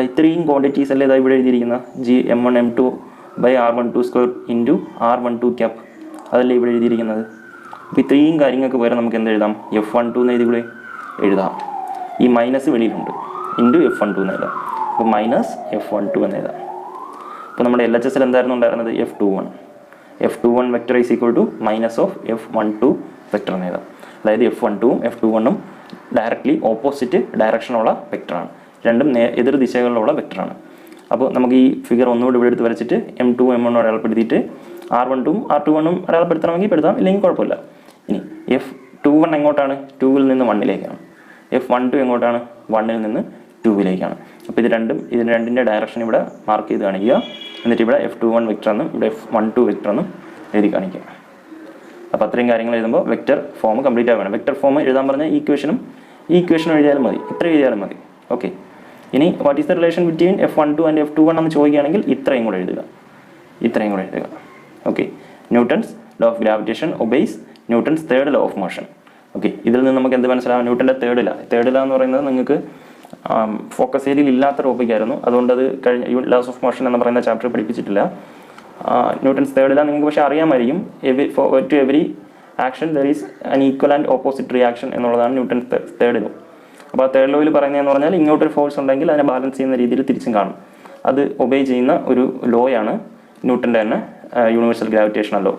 ഇത്രയും ക്വാണ്ടിറ്റീസ് അല്ലേ ഇവിടെ എഴുതിയിരിക്കുന്ന Gm1m2/r12² ഇൻറ്റു R12 ക്യാപ്പ്, അതല്ലേ ഇവിടെ എഴുതിയിരിക്കുന്നത്. അപ്പോൾ ഇത്രയും കാര്യങ്ങൾക്ക് പകരം നമുക്ക് എന്ത് എഴുതാം, F12 എന്ന് എഴുതി കൂടെ എഴുതാം. ഈ മൈനസ് വെളിയിലുണ്ട്, ഇൻറ്റു F12 എന്ന് എഴുതാം. അപ്പോൾ -F12 എന്ന് എഴുതാം. അപ്പോൾ നമ്മുടെ LHS എന്തായിരുന്നു ഉണ്ടായിരുന്നത്, F21 വെക്ടർ = -F12 വെക്ടർ എന്ന് എഴുതാം. അതായത് F12ഉം F21ഉം ഡയറക്റ്റ്ലി ഓപ്പോസിറ്റ് ഡയറക്ഷനുള്ള വെക്ടറാണ്. രണ്ടും എതിർ ദിശകളിലുള്ള വെക്ടറാണ്. അപ്പോൾ നമുക്ക് ഈ ഫിഗർ ഒന്നുകൂടി ഇവിടെ എടുത്ത് വരച്ചിട്ട് M2 M1 അടയാളപ്പെടുത്തിയിട്ട് R12ഉം R21ഉം അടയാളപ്പെടുത്തണമെങ്കിൽ പെടുത്താം, ഇല്ലെങ്കിൽ കുഴപ്പമില്ല. ഇനി F21 എങ്ങോട്ടാണ്, 2ൽ നിന്ന് 1ലേക്കാണ്. F12 എങ്ങോട്ടാണ്, 1ൽ നിന്ന് 2ലേക്കാണ്. അപ്പോൾ ഇതിന് രണ്ടിൻ്റെ ഡയറക്ഷൻ ഇവിടെ മാർക്ക് ചെയ്ത് കാണിക്കുക. എന്നിട്ട് ഇവിടെ F21 വെക്ടർ എന്നും ഇവിടെ F12 വെക്ടർ എന്നും എഴുതി കാണിക്കുക. അപ്പോൾ അത്രയും കാര്യങ്ങൾ എഴുതുമ്പോൾ വെക്ടർ ഫോം കംപ്ലീറ്റ് ആവുകയാണ്. വെക്ടർ ഫോം എഴുതാൻ പറഞ്ഞാൽ ഈ ഇക്വേഷനും എഴുതിയാലും മതി, ഇത്ര എഴുതിയാലും മതി. ഓക്കെ, ഇനി what is the relation between F12 and F21 എന്ന് ചോദിക്കുകയാണെങ്കിൽ ഇത്രയും കൂടെ എഴുതുക. Okay, Newton's law of gravitation obeys Newton's third law of motion. Okay, ഇതിൽ നിന്ന് നമുക്ക് എന്ത് മനസ്സിലാവും, ന്യൂട്ടൻ്റെ തേർഡ് ലാ എന്ന് പറയുന്നത് നിങ്ങൾക്ക് ഫോക്കസ് ഏരിയയിൽ ഇല്ലാത്ത ടോപ്പിക്കായിരുന്നു. അതുകൊണ്ട് അത് കഴിഞ്ഞ ലോസ് ഓഫ് മോഷൻ എന്ന് പറയുന്ന ചാപ്റ്റർ പഠിപ്പിച്ചിട്ടില്ല. ന്യൂട്ടൺസ് തേർഡ് ലാ നിങ്ങൾക്ക് പക്ഷേ അറിയാമായിരിക്കും. To every action there is an equal and opposite reaction എന്നുള്ളതാണ് ന്യൂട്ടൺസ് തേർഡ് ലോ. അപ്പോൾ ആ തേർഡ് ലോയിൽ പറയുന്നതെന്ന് പറഞ്ഞാൽ ഇങ്ങോട്ടൊരു ഫോഴ്സ് ഉണ്ടെങ്കിൽ അതിനെ ബാലൻസ് ചെയ്യുന്ന രീതിയിൽ തിരിച്ചും കാണും. അത് ഒബേ ചെയ്യുന്ന ഒരു ലോയാണ് ന്യൂട്ടൻ്റെ തന്നെ universal gravitational law.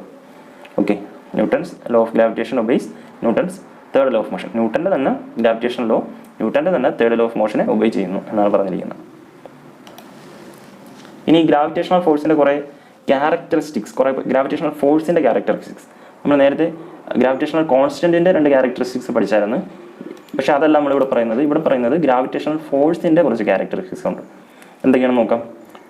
Okay, Newton's law of gravitation obeys Newton's third law of motion. ന്യൂട്ടൻ്റെ തന്നെ ഗ്രാവിറ്റേഷൻ ലോ ന്യൂട്ടൻ്റെ തന്നെ തേർഡ് ലോ ഓഫ് മോഷനെ ഒബേ ചെയ്യുന്നു എന്നാണ് പറഞ്ഞിരിക്കുന്നത്. ഇനി ഗ്രാവിറ്റേഷണൽ ഫോഴ്സിൻ്റെ കുറേ ഗ്രാവിറ്റേഷണൽ ഫോഴ്സിൻ്റെ ക്യാരക്ടറിസ്റ്റിക്സ് നമ്മൾ നേരത്തെ ഗ്രാവിറ്റേഷണൽ കോൺസ്റ്റൻറ്റിൻ്റെ 2 ക്യാരക്ടറിസ്റ്റിക്സ് പഠിച്ചായിരുന്നു. പക്ഷേ അതല്ല ഇവിടെ പറയുന്നത് ഗ്രാവിറ്റേഷണൽ ഫോഴ്സിൻ്റെ കുറച്ച് ക്യാരക്ടറിസ്റ്റിക്സ് ഉണ്ട്. എന്തൊക്കെയാണെന്ന് നോക്കാം.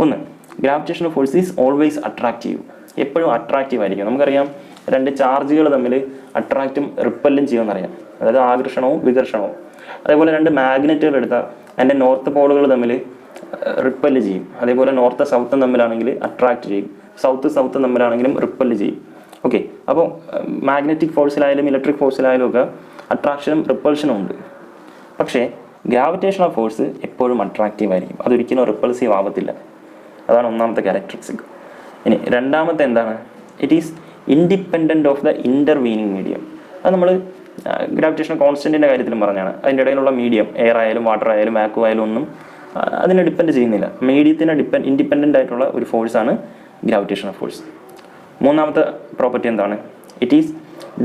ഒന്ന്, gravitational force is always attractive. എപ്പോഴും അട്രാക്റ്റീവ് ആയിരിക്കും. നമുക്കറിയാം 2 ചാർജുകൾ തമ്മിൽ അട്രാക്റ്റും റിപ്പല്ലും ചെയ്യുമെന്നറിയാം, അതായത് ആകർഷണവും വികർഷണവും. അതേപോലെ 2 മാഗ്നറ്റുകൾ എടുത്താൽ അതിൻ്റെ നോർത്ത് പോളുകൾ തമ്മിൽ റിപ്പല്ല് ചെയ്യും. അതേപോലെ നോർത്ത് സൗത്തും തമ്മിലാണെങ്കിൽ അട്രാക്റ്റ് ചെയ്യും, സൗത്ത് തമ്മിലാണെങ്കിലും റിപ്പല്ല് ചെയ്യും. ഓക്കെ, അപ്പോൾ മാഗ്നറ്റിക് ഫോഴ്സിലായാലും ഇലക്ട്രിക് ഫോഴ്സിലായാലും ഒക്കെ അട്രാക്ഷനും റിപ്പൾഷനും ഉണ്ട്. പക്ഷേ ഗ്രാവിറ്റേഷണൽ ഫോഴ്സ് എപ്പോഴും അട്രാക്റ്റീവ് ആയിരിക്കും, അതൊരിക്കലും റിപ്പൾസീവ് ആവത്തില്ല. അതാണ് ഒന്നാമത്തെ ക്യാരക്ടറിസ്റ്റിക്. ഇനി രണ്ടാമത്തെ എന്താണ്, it is independent of the intervening medium. അത് നമ്മൾ ഗ്രാവിറ്റേഷണൽ കോൺസ്റ്റൻറ്റിൻ്റെ കാര്യത്തിലും പറഞ്ഞാണ്. അതിൻ്റെ ഇടയിലുള്ള മീഡിയം എയർ ആയാലും വാട്ടർ ആയാലും വാക്വം ആയാലും ഒന്നും അതിനെ ഡിപ്പെൻഡ് ചെയ്യുന്നില്ല. മീഡിയത്തിനെ ഇൻഡിപെൻഡൻ്റ് ആയിട്ടുള്ള ഒരു ഫോഴ്സാണ് ഗ്രാവിറ്റേഷണൽ ഫോഴ്സ്. മൂന്നാമത്തെ പ്രോപ്പർട്ടി എന്താണ്, it is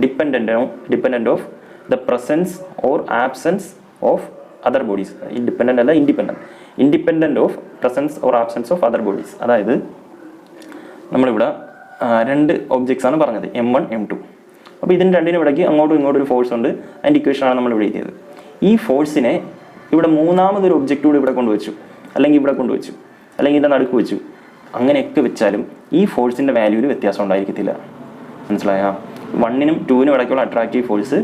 dependent of the presence or absence of other bodies. Dependent അല്ല, independent. Independent of presence or absence of other bodies. അതായത് നമ്മളിവിടെ രണ്ട് ഒബ്ജക്ട്സ് ആണ് പറഞ്ഞത്, M1 M2. അപ്പോൾ ഇതിന് രണ്ടിനും ഇടയ്ക്ക് അങ്ങോട്ടും ഇങ്ങോട്ടും ഒരു ഫോഴ്സ് ഉണ്ട്. അതിൻ്റെ ഇക്വേഷനാണ് നമ്മൾ ഇവിടെ എഴുതിയത്. ഈ ഫോഴ്സിനെ ഇവിടെ മൂന്നാമതൊരു ഒബ്ജക്റ്റ് കൂടി ഇവിടെ കൊണ്ടുവച്ചു, അല്ലെങ്കിൽ ഇവിടെ കൊണ്ടുവച്ചു, അല്ലെങ്കിൽ ഇതിൻ്റെ നടുക്ക് വെച്ചു. അങ്ങനെയൊക്കെ വെച്ചാലും ഈ ഫോഴ്സിൻ്റെ വാല്യൂവിൽ വ്യത്യാസം ഉണ്ടായിരിക്കത്തില്ല. മനസ്സിലായോ? 1നും 2നും ഇടയ്ക്കുള്ള അട്രാക്റ്റീവ് ഫോഴ്സ്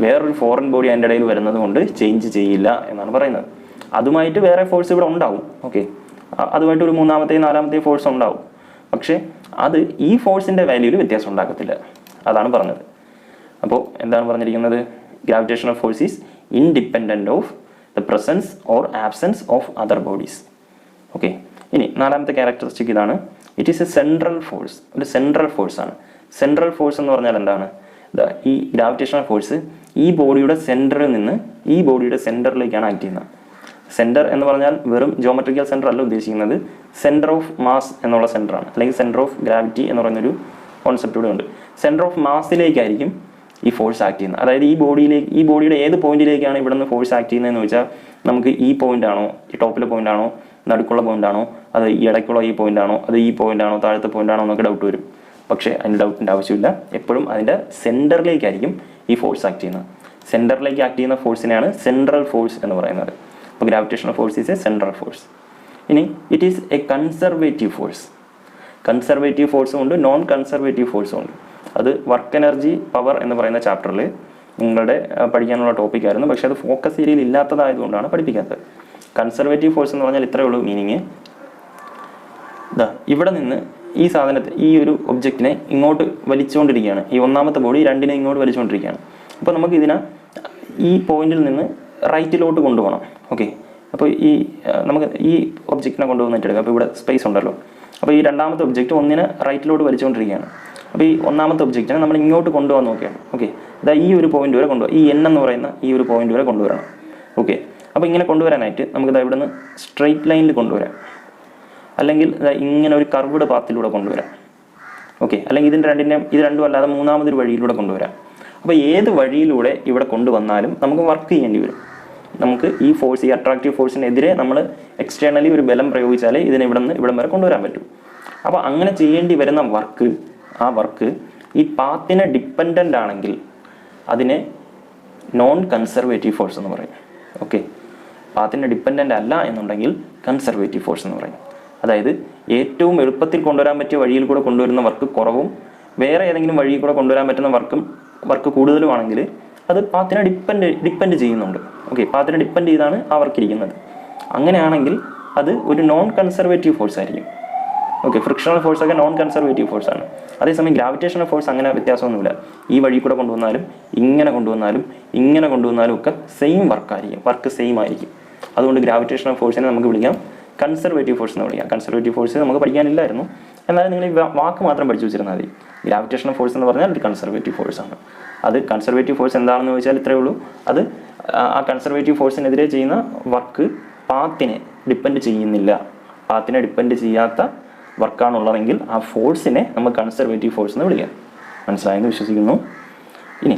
വേറൊരു ഫോറിൻ ബോഡി അതിൻ്റെ ഇടയിൽ വരുന്നത് കൊണ്ട് ചേഞ്ച് ചെയ്യില്ല എന്നാണ് പറയുന്നത്. അതുമായിട്ട് വേറെ ഫോഴ്സ് ഇവിടെ ഉണ്ടാവും. ഓക്കെ, അതുമായിട്ട് ഒരു മൂന്നാമത്തെയും നാലാമത്തെയും ഫോഴ്സ് ഉണ്ടാവും. പക്ഷേ അത് ഈ ഫോഴ്സിൻ്റെ വാല്യൂവിൽ വ്യത്യാസം ഉണ്ടാക്കത്തില്ല. അതാണ് പറഞ്ഞത്. അപ്പോൾ എന്താണ് പറഞ്ഞിരിക്കുന്നത്? Gravitational force is independent of the presence or absence of other bodies. Okay, ഇനി നാലാമത്തെ ക്യാരക്ടറിസ്റ്റിക് ഇതാണ്. It is a central force. ഒരു സെൻട്രൽ ഫോഴ്സാണ്. സെൻട്രൽ ഫോഴ്സ് എന്ന് പറഞ്ഞാൽ എന്താണ്? ഈ ഗ്രാവിറ്റേഷണൽ ഫോഴ്സ് ഈ ബോഡിയുടെ സെൻറ്ററിൽ നിന്ന് ഈ ബോഡിയുടെ സെൻറ്ററിലേക്കാണ് ആക്ട് ചെയ്യുന്നത്. സെൻറ്റർ എന്ന് പറഞ്ഞാൽ വെറും ജോമെട്രിക്കൽ സെൻറ്റർ അല്ല ഉദ്ദേശിക്കുന്നത്, സെൻറ്റർ ഓഫ് മാസ് എന്നുള്ള സെൻറ്ററാണ്, അല്ലെങ്കിൽ സെൻറ്റർ ഓഫ് ഗ്രാവിറ്റി എന്ന് പറയുന്നൊരു കോൺസെപ്റ്റ് കൂടെ ഉണ്ട്. സെൻറ്റർ ഓഫ് മാസിലേക്കായിരിക്കും ഈ ഫോഴ്സ് ആക്ട് ചെയ്യുന്നത്. അതായത് ഈ ബോഡിയുടെ ഏത് പോയിന്റിലേക്കാണ് ഇവിടെ നിന്ന് ഫോഴ്സ് ആക്ട് ചെയ്യുന്നതെന്ന് വെച്ചാൽ നമുക്ക് ഈ പോയിന്റ് ആണോ, ഈ ടോപ്പിലെ പോയിന്റ് ആണോ, നടുക്കുള്ള പോയിന്റ് ആണോ, അത് ഈ ഇടയ്ക്കുള്ള ഈ പോയിന്റ് ആണോ, അത് ഈ പോയിന്റ് ആണോ, താഴത്തെ പോയിന്റ് ആണോ എന്നൊക്കെ ഡൗട്ട് വരും. പക്ഷേ അതിന് ഡൗട്ടിൻ്റെ ആവശ്യമില്ല. എപ്പോഴും അതിൻ്റെ സെൻറ്ററിലേക്കായിരിക്കും ഈ ഫോഴ്സ് ആക്ട് ചെയ്യുന്നത്. സെൻറ്ററിലേക്ക് ആക്ട് ചെയ്യുന്ന ഫോഴ്സിനെയാണ് സെൻട്രൽ ഫോഴ്സ് എന്ന് പറയുന്നത്. അപ്പോൾ gravitational force is a central force. ഇനി it is a conservative force. Conservative ഫോഴ്സും ഉണ്ട്, നോൺ കൺസർവേറ്റീവ് ഫോഴ്സും ഉണ്ട്. അത് വർക്ക് എനർജി പവർ എന്ന് പറയുന്ന ചാപ്റ്ററിൽ നിങ്ങളുടെ പഠിക്കാനുള്ള ടോപ്പിക്കായിരുന്നു. പക്ഷേ അത് ഫോക്കസ് ഏരിയയിൽ ഇല്ലാത്തതായതുകൊണ്ടാണ് പഠിപ്പിക്കാത്തത്. കൺസർവേറ്റീവ് ഫോഴ്സ് എന്ന് പറഞ്ഞാൽ ഇത്രയേ ഉള്ളൂ മീനിങ്. ഇവിടെ നിന്ന് ഈ സാധനത്തെ, ഈ ഒരു ഒബ്ജക്റ്റിനെ ഇങ്ങോട്ട് വലിച്ചുകൊണ്ടിരിക്കുകയാണ്. ഈ ഒന്നാമത്തെ ബോഡി രണ്ടിനെ ഇങ്ങോട്ട് വലിച്ചുകൊണ്ടിരിക്കുകയാണ്. അപ്പോൾ നമുക്ക് ഇതിനെ ഈ പോയിന്റിൽ നിന്ന് റൈറ്റിലോട്ട് കൊണ്ടുപോകണം. ഓക്കെ, അപ്പോൾ നമുക്ക് ഈ ഒബ്ജക്റ്റിനെ കൊണ്ടുവന്നിട്ട് എടുക്കാം. അപ്പോൾ ഇവിടെ സ്പേസ് ഉണ്ടല്ലോ. അപ്പോൾ ഈ രണ്ടാമത്തെ ഒബ്ജക്റ്റ് ഒന്നിനെ റൈറ്റിലോട്ട് വലിച്ചുകൊണ്ടിരിക്കുകയാണ്. അപ്പോൾ ഈ ഒന്നാമത്തെ ഒബ്ജക്റ്റിനെ നമ്മൾ ഇങ്ങോട്ട് കൊണ്ടുപോകാൻ നോക്കുകയാണ്. ഓക്കെ, ഇതാ ഈ ഒരു പോയിന്റ് വരെ കൊണ്ടുപോകാം. ഈ N എന്ന് പറയുന്ന ഈ ഒരു പോയിന്റ് വരെ കൊണ്ടുവരണം. ഓക്കെ, അപ്പോൾ ഇങ്ങനെ കൊണ്ടുവരാനായിട്ട് നമുക്കിത് ഇവിടെ നിന്ന് സ്ട്രെയിറ്റ് ലൈനിൽ കൊണ്ടുവരാം, അല്ലെങ്കിൽ ഇങ്ങനെ ഒരു കർവ്ഡ് പാത്തിലൂടെ കൊണ്ടുവരാം. ഓക്കെ, അല്ലെങ്കിൽ ഇത് രണ്ടും അല്ലാതെ മൂന്നാമതൊരു വഴിയിലൂടെ കൊണ്ടുവരാം. അപ്പോൾ ഏത് വഴിയിലൂടെ ഇവിടെ കൊണ്ടുവന്നാലും നമുക്ക് വർക്ക് ചെയ്യേണ്ടി വരും. നമുക്ക് ഈ ഫോഴ്സ്, ഈ അട്രാക്റ്റീവ് ഫോഴ്സിനെതിരെ നമ്മൾ എക്സ്റ്റേണലി ഒരു ബലം പ്രയോഗിച്ചാലേ ഇതിനെ ഇവിടം വരെ കൊണ്ടുവരാൻ പറ്റും. അപ്പോൾ അങ്ങനെ ചെയ്യേണ്ടി വരുന്ന വർക്ക് ഈ പാത്തിനെ ഡിപ്പെൻഡൻ്റ് ആണെങ്കിൽ അതിനെ നോൺ കൺസർവേറ്റീവ് ഫോഴ്സ് എന്ന് പറയും. ഓക്കെ, പാത്തിനെ ഡിപ്പെൻഡൻ്റ് അല്ല എന്നുണ്ടെങ്കിൽ കൺസർവേറ്റീവ് ഫോഴ്സ് എന്ന് പറയും. അതായത് ഏറ്റവും എളുപ്പത്തിൽ കൊണ്ടുവരാൻ പറ്റിയ വഴിയിൽ കൂടെ കൊണ്ടുവരുന്ന വർക്ക് കുറവും, വേറെ ഏതെങ്കിലും വഴിയിൽ കൂടെ കൊണ്ടുവരാൻ പറ്റുന്ന വർക്ക് കൂടുതലുമാണെങ്കിൽ അത് പാത്തിനെ ഡിപ്പെൻഡ് ചെയ്യുന്നുണ്ട്. ഓക്കെ, പാത്തിനെ ഡിപ്പെൻഡ് ചെയ്താണ് ആ വർക്ക് ഇരിക്കുന്നത്. അങ്ങനെയാണെങ്കിൽ അത് ഒരു നോൺ കൺസർവേറ്റീവ് ഫോഴ്സ് ആയിരിക്കും. ഓക്കെ, ഫ്രിക്ഷണൽ ഫോഴ്സ് ഒക്കെ നോൺ കൺസർവേറ്റീവ് ഫോഴ്സ് ആണ്. അതേസമയം ഗ്രാവിറ്റേഷണൽ ഫോഴ്സ് അങ്ങനെ വ്യത്യാസമൊന്നുമില്ല. ഈ വഴി കൂടെ കൊണ്ടുവന്നാലും ഇങ്ങനെ കൊണ്ടുവന്നാലും ഒക്കെ സെയിം വർക്ക് സെയിം ആയിരിക്കും. അതുകൊണ്ട് ഗ്രാവിറ്റേഷണൽ ഫോഴ്സിനെ നമുക്ക് വിളിക്കാം കൺസർവേറ്റീവ് ഫോഴ്സ് എന്ന് വിളിക്കാം. കൺസർവേറ്റീവ് ഫോഴ്സ് നമുക്ക് പഠിക്കാനില്ലായിരുന്നു, എന്നാലും നിങ്ങൾ ഈ വാക്ക് മാത്രം പഠിച്ചു വെച്ചിരുന്നാൽ മതി. ഗ്രാവിറ്റേഷണൽ ഫോഴ്സ് എന്ന് പറഞ്ഞാൽ ഒരു കൺസർവേറ്റീവ് ഫോഴ്സ് ആണ്. അത് കൺസർവേറ്റീവ് ഫോഴ്സ് എന്താണെന്ന് ചോദിച്ചാൽ ഇത്രയേ ഉള്ളൂ. അത് ആ കൺസർവേറ്റീവ് ഫോഴ്സിനെതിരെ ചെയ്യുന്ന വർക്ക് പാത്തിനെ ഡിപ്പെൻഡ് ചെയ്യുന്നില്ല. പാത്തിനെ ഡിപ്പെൻഡ് ചെയ്യാത്ത വർക്കാണുള്ളതെങ്കിൽ ആ ഫോഴ്സിനെ നമ്മൾ കൺസർവേറ്റീവ് ഫോഴ്സ് എന്ന് വിളിക്കാം. മനസ്സിലായെന്ന് വിശ്വസിക്കുന്നു. ഇനി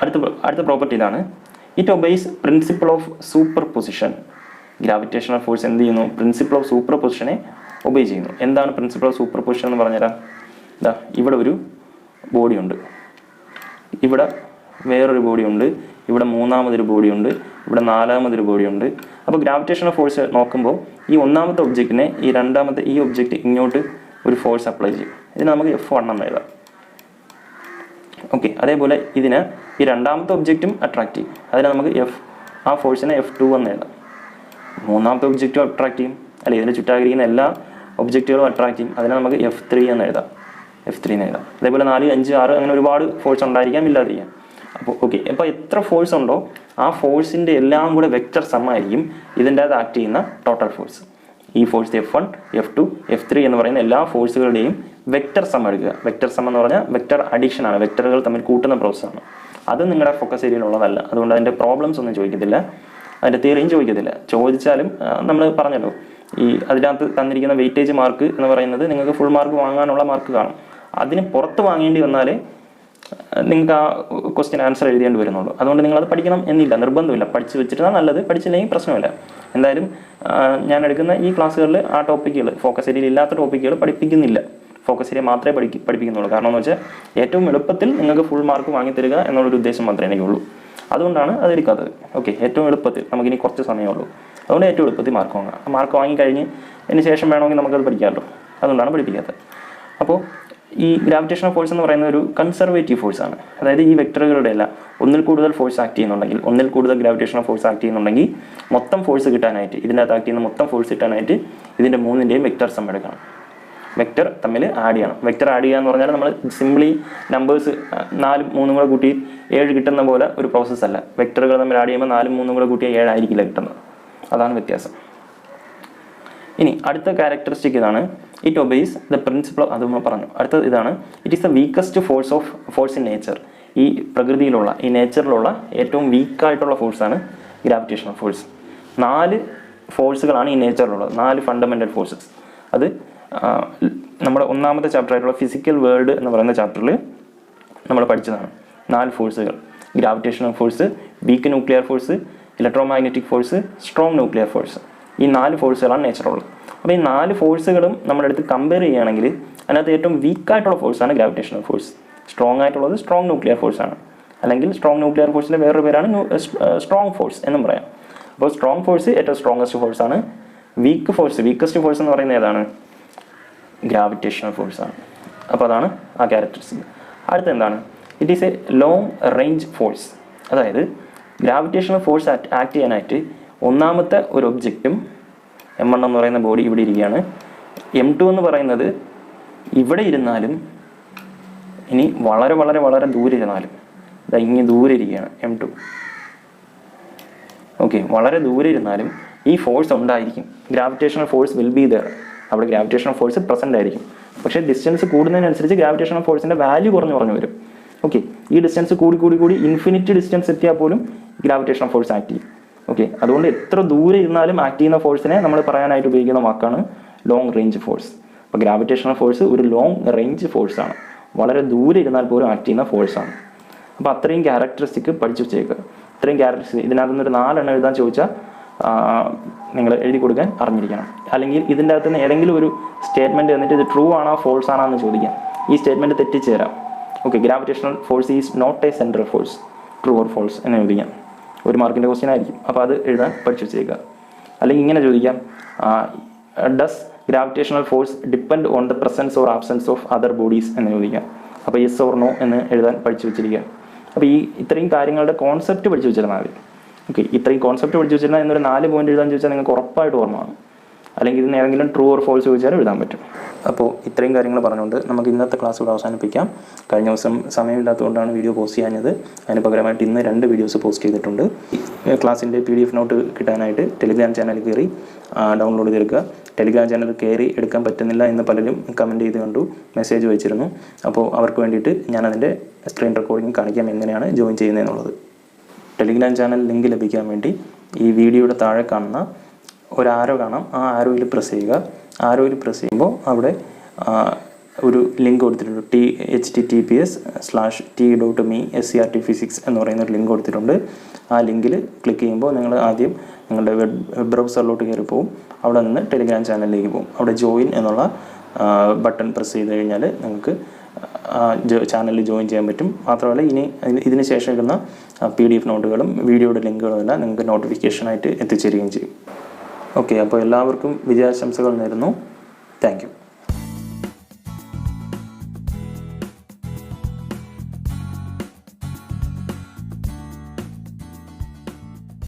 അടുത്ത പ്രോപ്പർട്ടി ഇതാണ്. It obeys principle of superposition. Gravitational force എന്ത് ചെയ്യുന്നു? പ്രിൻസിപ്പിൾ ഓഫ് സൂപ്പർ പൊസിഷനെ ഒബേ ചെയ്യുന്നു. എന്താണ് പ്രിൻസിപ്പിൾ ഓഫ് സൂപ്പർ പൊസിഷൻ എന്ന് പറഞ്ഞുതരാം. ഇവിടെ ഒരു ബോഡിയുണ്ട്, ഇവിടെ വേറൊരു ബോഡിയുണ്ട്, ഇവിടെ മൂന്നാമതൊരു ബോഡിയുണ്ട്, ഇവിടെ നാലാമതൊരു ബോഡിയുണ്ട്. അപ്പോൾ ഗ്രാവിറ്റേഷണൽ ഫോഴ്സ് നോക്കുമ്പോൾ ഈ ഒന്നാമത്തെ ഒബ്ജക്റ്റിനെ ഈ ഒബ്ജക്റ്റ് ഇങ്ങോട്ട് ഒരു ഫോഴ്സ് അപ്ലൈ ചെയ്യും. ഇതിന് നമുക്ക് F1 എന്ന് എഴുതാം. ഓക്കെ, അതേപോലെ ഇതിന് ഈ രണ്ടാമത്തെ ഒബ്ജക്റ്റും അട്രാക്റ്റ് ചെയ്യും. അതിനെ നമുക്ക് ആ ഫോഴ്സിനെ F2 എന്ന് എഴുതാം. മൂന്നാമത്തെ ഒബ്ജക്റ്റും അട്രാക്റ്റ് ചെയ്യും, അല്ലെ ഇതിന് ചുറ്റാകരിക്കുന്ന എല്ലാ ഒബ്ജക്റ്റുകളും അട്രാക്റ്റ് ചെയ്യും. അതിനെ നമുക്ക് F3 എന്ന് എഴുതാം. അതേപോലെ 4, 5, 6 അങ്ങനെ ഒരുപാട് ഫോഴ്സ് ഉണ്ടായിരിക്കാം, ഇല്ലാതിരിക്കാം. അപ്പോൾ ഓക്കെ, അപ്പോൾ എത്ര ഫോഴ്സ് ഉണ്ടോ ആ ഫോഴ്സിൻ്റെ എല്ലാം കൂടെ വെക്റ്റർ സം ആയിരിക്കും ഇതിൻ്റെ അത് ആക്ട് ചെയ്യുന്ന ടോട്ടൽ ഫോഴ്സ്. ഈ ഫോഴ്സ് F1, F2, F3 എന്ന് പറയുന്ന എല്ലാ ഫോഴ്സുകളുടെയും വെക്റ്റർ സം എടുക്കുക. വെക്റ്റർ സം എന്ന് പറഞ്ഞാൽ വെക്റ്റർ അഡിഷൻ ആണ്, വെക്റ്ററുകൾ തമ്മിൽ കൂട്ടുന്ന പ്രോസസ്സാണ്. അത് നിങ്ങളുടെ ഫോക്കസ് ഏരിയയിലുള്ളതല്ല. അതുകൊണ്ട് അതിൻ്റെ പ്രോബ്ലംസ് ഒന്നും ചോദിക്കത്തില്ല, അതിൻ്റെ തിയറിയും ചോദിക്കത്തില്ല. ചോദിച്ചാലും നമ്മൾ പറഞ്ഞല്ലോ, അതിനകത്ത് തന്നിരിക്കുന്ന വെയിറ്റേജ് മാർക്ക് എന്ന് പറയുന്നത് നിങ്ങൾക്ക് ഫുൾ മാർക്ക് വാങ്ങാനുള്ള മാർക്ക് കാണും. അതിന് പുറത്ത് വാങ്ങേണ്ടി വന്നാലേ നിങ്ങൾക്ക് ആ ക്വസ്റ്റ്യൻ ആൻസർ എഴുതേണ്ടി വരുന്നുള്ളൂ. അതുകൊണ്ട് നിങ്ങളത് പഠിക്കണം എന്നില്ല, നിർബന്ധമില്ല. പഠിച്ച് വെച്ചിട്ടാണ് നല്ലത്, പഠിച്ചില്ലെങ്കിൽ പ്രശ്നമില്ല. എന്തായാലും ഞാൻ എടുക്കുന്ന ഈ ക്ലാസ്സുകളിൽ ആ ടോപ്പിക്കുകൾ, ഫോക്കസ് ഏരിയയിൽ ഇല്ലാത്ത ടോപ്പിക്കുകൾ പഠിപ്പിക്കുന്നില്ല. ഫോക്കസ് ഏരിയ മാത്രമേ പഠിപ്പിക്കുന്നുള്ളൂ. കാരണം എന്ന് വെച്ചാൽ ഏറ്റവും എളുപ്പത്തിൽ നിങ്ങൾക്ക് ഫുൾ മാർക്ക് വാങ്ങിത്തരിക എന്നുള്ളൊരു ഉദ്ദേശം മാത്രമേ എനിക്കുള്ളൂ. അതുകൊണ്ടാണ് അതെടുക്കാത്തത്. ഓക്കെ, ഏറ്റവും എളുപ്പത്തിൽ, നമുക്കിനി കുറച്ച് സമയമുള്ളൂ, അതുകൊണ്ട് ഏറ്റവും എളുപ്പത്തിൽ മാർക്ക് വാങ്ങാം. മാർക്ക് വാങ്ങിക്കഴിഞ്ഞ് അതിന് ശേഷം വേണമെങ്കിൽ നമുക്കത് പഠിക്കാമല്ലോ, അതുകൊണ്ടാണ് പഠിപ്പിക്കാത്തത്. അപ്പോൾ ഈ ഗ്രാവിറ്റേഷണൽ ഫോഴ്സ് എന്ന് പറയുന്ന ഒരു കൺസർവേറ്റീവ് ഫോഴ്സാണ്. അതായത് ഈ വെക്ടറുകളുടെ എല്ലാം ഒന്നിൽ കൂടുതൽ ഫോഴ്സ് ആക്ട് ചെയ്യുന്നുണ്ടെങ്കിൽ, ഒന്നിൽ കൂടുതൽ ഗ്രാവിറ്റേഷണൽ ഫോഴ്സ് ആക്ട് ചെയ്യുന്നുണ്ടെങ്കിൽ മൊത്തം ഫോഴ്സ് കിട്ടാനായിട്ട്, ഇതിൻ്റെ അകത്ത് ആക്ട് ചെയ്യുന്ന മൊത്തം ഫോഴ്സ് കിട്ടാനായിട്ട് ഇതിൻ്റെ മൂന്നിൻ്റെയും വെക്ടർ സം എടുക്കണം. വെക്ടർ തമ്മിൽ ആഡ് ചെയ്യണം. വെക്ടർ ആഡ് ചെയ്യുക എന്ന് പറഞ്ഞാൽ നമ്മൾ സിംപ്ലി നമ്പേഴ്സ് 4 3 കൂടെ കൂട്ടി 7 കിട്ടുന്ന പോലെ ഒരു പ്രോസസ്സ് അല്ല. വെക്ടറുകൾ തമ്മിൽ ആഡ് ചെയ്യുമ്പോൾ 4 3 കൂടെ കൂട്ടിയാൽ 7 ആയിരിക്കില്ല കിട്ടുന്നത്. അതാണ് വ്യത്യാസം. ഇനി അടുത്ത ക്യാരക്ടറിസ്റ്റിക് ഇതാണ്, ഇറ്റ് ഒബെയ്സ് ദ പ്രിൻസിപ്പിൾ. അത് നമ്മൾ പറഞ്ഞു. അടുത്തത് ഇതാണ്, it is the weakest force in nature. ഈ പ്രകൃതിയിലുള്ള, ഈ നേച്ചറിലുള്ള ഏറ്റവും വീക്കായിട്ടുള്ള ഫോഴ്സാണ് ഗ്രാവിറ്റേഷണൽ ഫോഴ്സ്. 4 ഫോഴ്സുകളാണ് ഈ നേച്ചറിലുള്ളത്, 4 ഫണ്ടമെൻ്റൽ ഫോഴ്സസ്. അത് നമ്മുടെ ഒന്നാമത്തെ ചാപ്റ്ററായിട്ടുള്ള ഫിസിക്കൽ വേൾഡ് എന്ന് പറയുന്ന ചാപ്റ്ററിൽ നമ്മൾ പഠിച്ചതാണ്. 4 ഫോഴ്സുകൾ: gravitational force, weak nuclear force, electromagnetic force, strong nuclear force. ഈ 4 ഫോഴ്സുകളാണ് നേച്ചറുള്ളത്. അപ്പോൾ ഈ 4 ഫോഴ്സുകളും നമ്മുടെ അടുത്ത് കമ്പയർ ചെയ്യുകയാണെങ്കിൽ അതിനകത്ത് ഏറ്റവും വീക്കായിട്ടുള്ള ഫോഴ്സാണ് ഗ്രാവിറ്റേഷണൽ ഫോഴ്സ്. സ്ട്രോങ് ആയിട്ടുള്ളത് സ്ട്രോങ് ന്യൂക്ലിയർ ഫോഴ്സാണ്. അല്ലെങ്കിൽ സ്ട്രോങ് ന്യൂക്ലിയർ ഫോഴ്സിൻ്റെ വേറൊരു പേരാണ് സ്ട്രോങ് ഫോഴ്സ് എന്നും പറയാം. അപ്പോൾ സ്ട്രോങ് ഫോഴ്സ് ഏറ്റവും സ്ട്രോങ്ങസ്റ്റ് ഫോഴ്സാണ്. വീക്കസ്റ്റ് ഫോഴ്സ് എന്ന് പറയുന്നത് ഏതാണ്? ഗ്രാവിറ്റേഷണൽ ഫോഴ്സാണ്. അപ്പോൾ അതാണ് ആ ക്യാരക്ടറിസ്റ്റിക്. അടുത്ത എന്താണ്? It is A long range force. അതായത് ഗ്രാവിറ്റേഷണൽ ഫോഴ്സ് ആക്ട് ചെയ്യാനായിട്ട് ഒന്നാമത്തെ ഒരു ഒബ്ജക്റ്റും M1 എന്ന് പറയുന്ന ബോഡി ഇവിടെ ഇരിക്കുകയാണ്. M2 എന്ന് പറയുന്നത് ഇവിടെ ഇരുന്നാലും, ഇനി വളരെ വളരെ വളരെ ദൂരെ ഇരുന്നാലും, ഇങ്ങനെ ദൂരെ ഇരിക്കുകയാണ് M2. ഓക്കെ, വളരെ ദൂരെ ഇരുന്നാലും ഈ ഫോഴ്സ് ഉണ്ടായിരിക്കും. Gravitational force will be there. അവിടെ ഗ്രാവിറ്റേഷണൽ ഫോഴ്സ് പ്രസൻ്റ് ആയിരിക്കും. പക്ഷേ ഡിസ്റ്റൻസ് കൂടുന്നതിനനുസരിച്ച് ഗ്രാവിറ്റേഷണൽ ഫോഴ്സിൻ്റെ വാല്യൂ കുറഞ്ഞു വരും. ഓക്കെ, ഈ ഡിസ്റ്റൻസ് കൂടി ഇൻഫിനിറ്റ് ഡിസ്റ്റൻസ് എത്തിയാൽ പോലും ഗ്രാവിറ്റേഷണൽ ഫോഴ്സ് ആക്ട് ചെയ്യും. ഓക്കെ, അതുകൊണ്ട് എത്ര ദൂരെ ഇരുന്നാലും ആക്ട് ചെയ്യുന്ന ഫോഴ്സിനെ നമ്മൾ പറയാനായിട്ട് ഉപയോഗിക്കുന്ന വാക്കാണ് ലോങ് റേഞ്ച് ഫോഴ്സ്. അപ്പോൾ ഗ്രാവിറ്റേഷണൽ ഫോഴ്സ് ഒരു ലോങ് റേഞ്ച് ഫോഴ്സാണ്, വളരെ ദൂരെ ഇരുന്നാൽ പോലും ആക്ട് ചെയ്യുന്ന ഫോഴ്സാണ്. അപ്പോൾ അത്രയും ക്യാരക്ടറിസ്റ്റിക് പഠിച്ചു വെച്ചേക്കുക. ഇത്രയും ക്യാരക്ടറിസ്റ്റിക് ഇതിനകത്ത് നിന്നൊരു 4 എണ്ണം എഴുതാൻ ചോദിച്ചാൽ നിങ്ങൾ എഴുതി കൊടുക്കാൻ അറിഞ്ഞിരിക്കണം. അല്ലെങ്കിൽ ഇതിൻ്റെ അകത്ത് നിന്ന് ഏതെങ്കിലും ഒരു സ്റ്റേറ്റ്മെൻറ്റ് തന്നിട്ട് ഇത് ട്രൂ ആണോ ഫോൾസ് ആണോ എന്ന് ചോദിക്കാം. ഈ സ്റ്റേറ്റ്മെൻറ്റ് തെറ്റിച്ച് തരാം. Okay, gravitational force is not a central force, true or false എന്ന് ചോദിക്കാം. 1 മാർക്കിൻ്റെ ക്വസ്റ്റ്യൻ ആയിരിക്കും. അപ്പോൾ അത് എഴുതാൻ പഠിച്ചു വെച്ചേക്കുക. അല്ലെങ്കിൽ ഇങ്ങനെ ചോദിക്കാം, does gravitational force depend on the presence or absence of other bodies എന്ന് ചോദിക്കാം. അപ്പോൾ യെസ് ഓർ നോ എന്ന് എഴുതാൻ പഠിച്ചു വെച്ചിരിക്കുക. അപ്പോൾ ഇത്രയും കാര്യങ്ങളുടെ കോൺസെപ്റ്റ് പഠിച്ചു വെച്ചിരുന്നാൽ മതി. ഓക്കെ, ഇത്രയും കോൺസെപ്റ്റ് പഠിച്ചു വെച്ചിരുന്നാൽ എന്നൊരു 4 പോയിന്റ് എഴുതാൻ ചോദിച്ചാൽ നിങ്ങൾക്ക് ഉറപ്പായിട്ട് ഓർമ്മ കാണും. അല്ലെങ്കിൽ ഇതിന് ഏതെങ്കിലും ട്രൂ ഓർ ഫോൾസ് ചോദിച്ചാലും എഴുതാൻ പറ്റും. അപ്പോൾ ഇത്രയും കാര്യങ്ങൾ പറഞ്ഞുകൊണ്ട് നമുക്ക് ഇന്നത്തെ ക്ലാസ് ഇവിടെ അവസാനിപ്പിക്കാം. കഴിഞ്ഞ ദിവസം സമയമില്ലാത്തതുകൊണ്ടാണ് വീഡിയോ പോസ്റ്റ് ചെയ്യാഞ്ഞത്. അതിന് പകരമായിട്ട് ഇന്ന് 2 വീഡിയോസ് പോസ്റ്റ് ചെയ്തിട്ടുണ്ട്. ക്ലാസ്സിൻ്റെ PDF നോട്ട് കിട്ടാനായിട്ട് ടെലിഗ്രാം ചാനൽ കയറി ഡൗൺലോഡ് ചെയ്തെടുക്കുക. ടെലിഗ്രാം ചാനൽ കയറി എടുക്കാൻ പറ്റുന്നില്ല എന്ന് പലരും കമൻറ്റ് ചെയ്ത് കണ്ടു, മെസ്സേജ് വെച്ചിരുന്നു. അപ്പോൾ അവർക്ക് വേണ്ടിയിട്ട് ഞാനതിൻ്റെ സ്ക്രീൻ റെക്കോർഡിംഗ് കാണിക്കാം എങ്ങനെയാണ് ജോയിൻ ചെയ്യുന്നതെന്നുള്ളത്. ടെലിഗ്രാം ചാനൽ ലിങ്ക് ലഭിക്കാൻ വേണ്ടി ഈ വീഡിയോയുടെ താഴെ കാണുന്ന ഒരു ആരോ കാണാം, ആ ആരോയിൽ പ്രസ് ചെയ്യുക. ആരോയിൽ പ്രസ് ചെയ്യുമ്പോൾ അവിടെ ഒരു ലിങ്ക് കൊടുത്തിട്ടുണ്ട്, https:/t.me/scrtphysics എന്ന് പറയുന്നൊരു ലിങ്ക് കൊടുത്തിട്ടുണ്ട്. ആ ലിങ്കിൽ ക്ലിക്ക് ചെയ്യുമ്പോൾ നിങ്ങൾ ആദ്യം നിങ്ങളുടെ വെബ് ബ്രൗസറിലോട്ട് കയറി പോകും. അവിടെ നിന്ന് ടെലിഗ്രാം ചാനലിലേക്ക് പോകും. അവിടെ ജോയിൻ എന്നുള്ള ബട്ടൺ പ്രസ് ചെയ്ത് കഴിഞ്ഞാൽ നിങ്ങൾക്ക് ചാനലിൽ ജോയിൻ ചെയ്യാൻ പറ്റും. മാത്രമല്ല ഇതിന് ശേഷം ഇടുന്ന PDF നോട്ടുകളും വീഡിയോയുടെ ലിങ്കുകളും എല്ലാം നിങ്ങൾക്ക് നോട്ടിഫിക്കേഷനായിട്ട് എത്തിച്ചേരുകയും ചെയ്യും. ഓക്കെ, അപ്പോൾ എല്ലാവർക്കും വിജയാശംസകൾ നേരുന്നു. Thank you.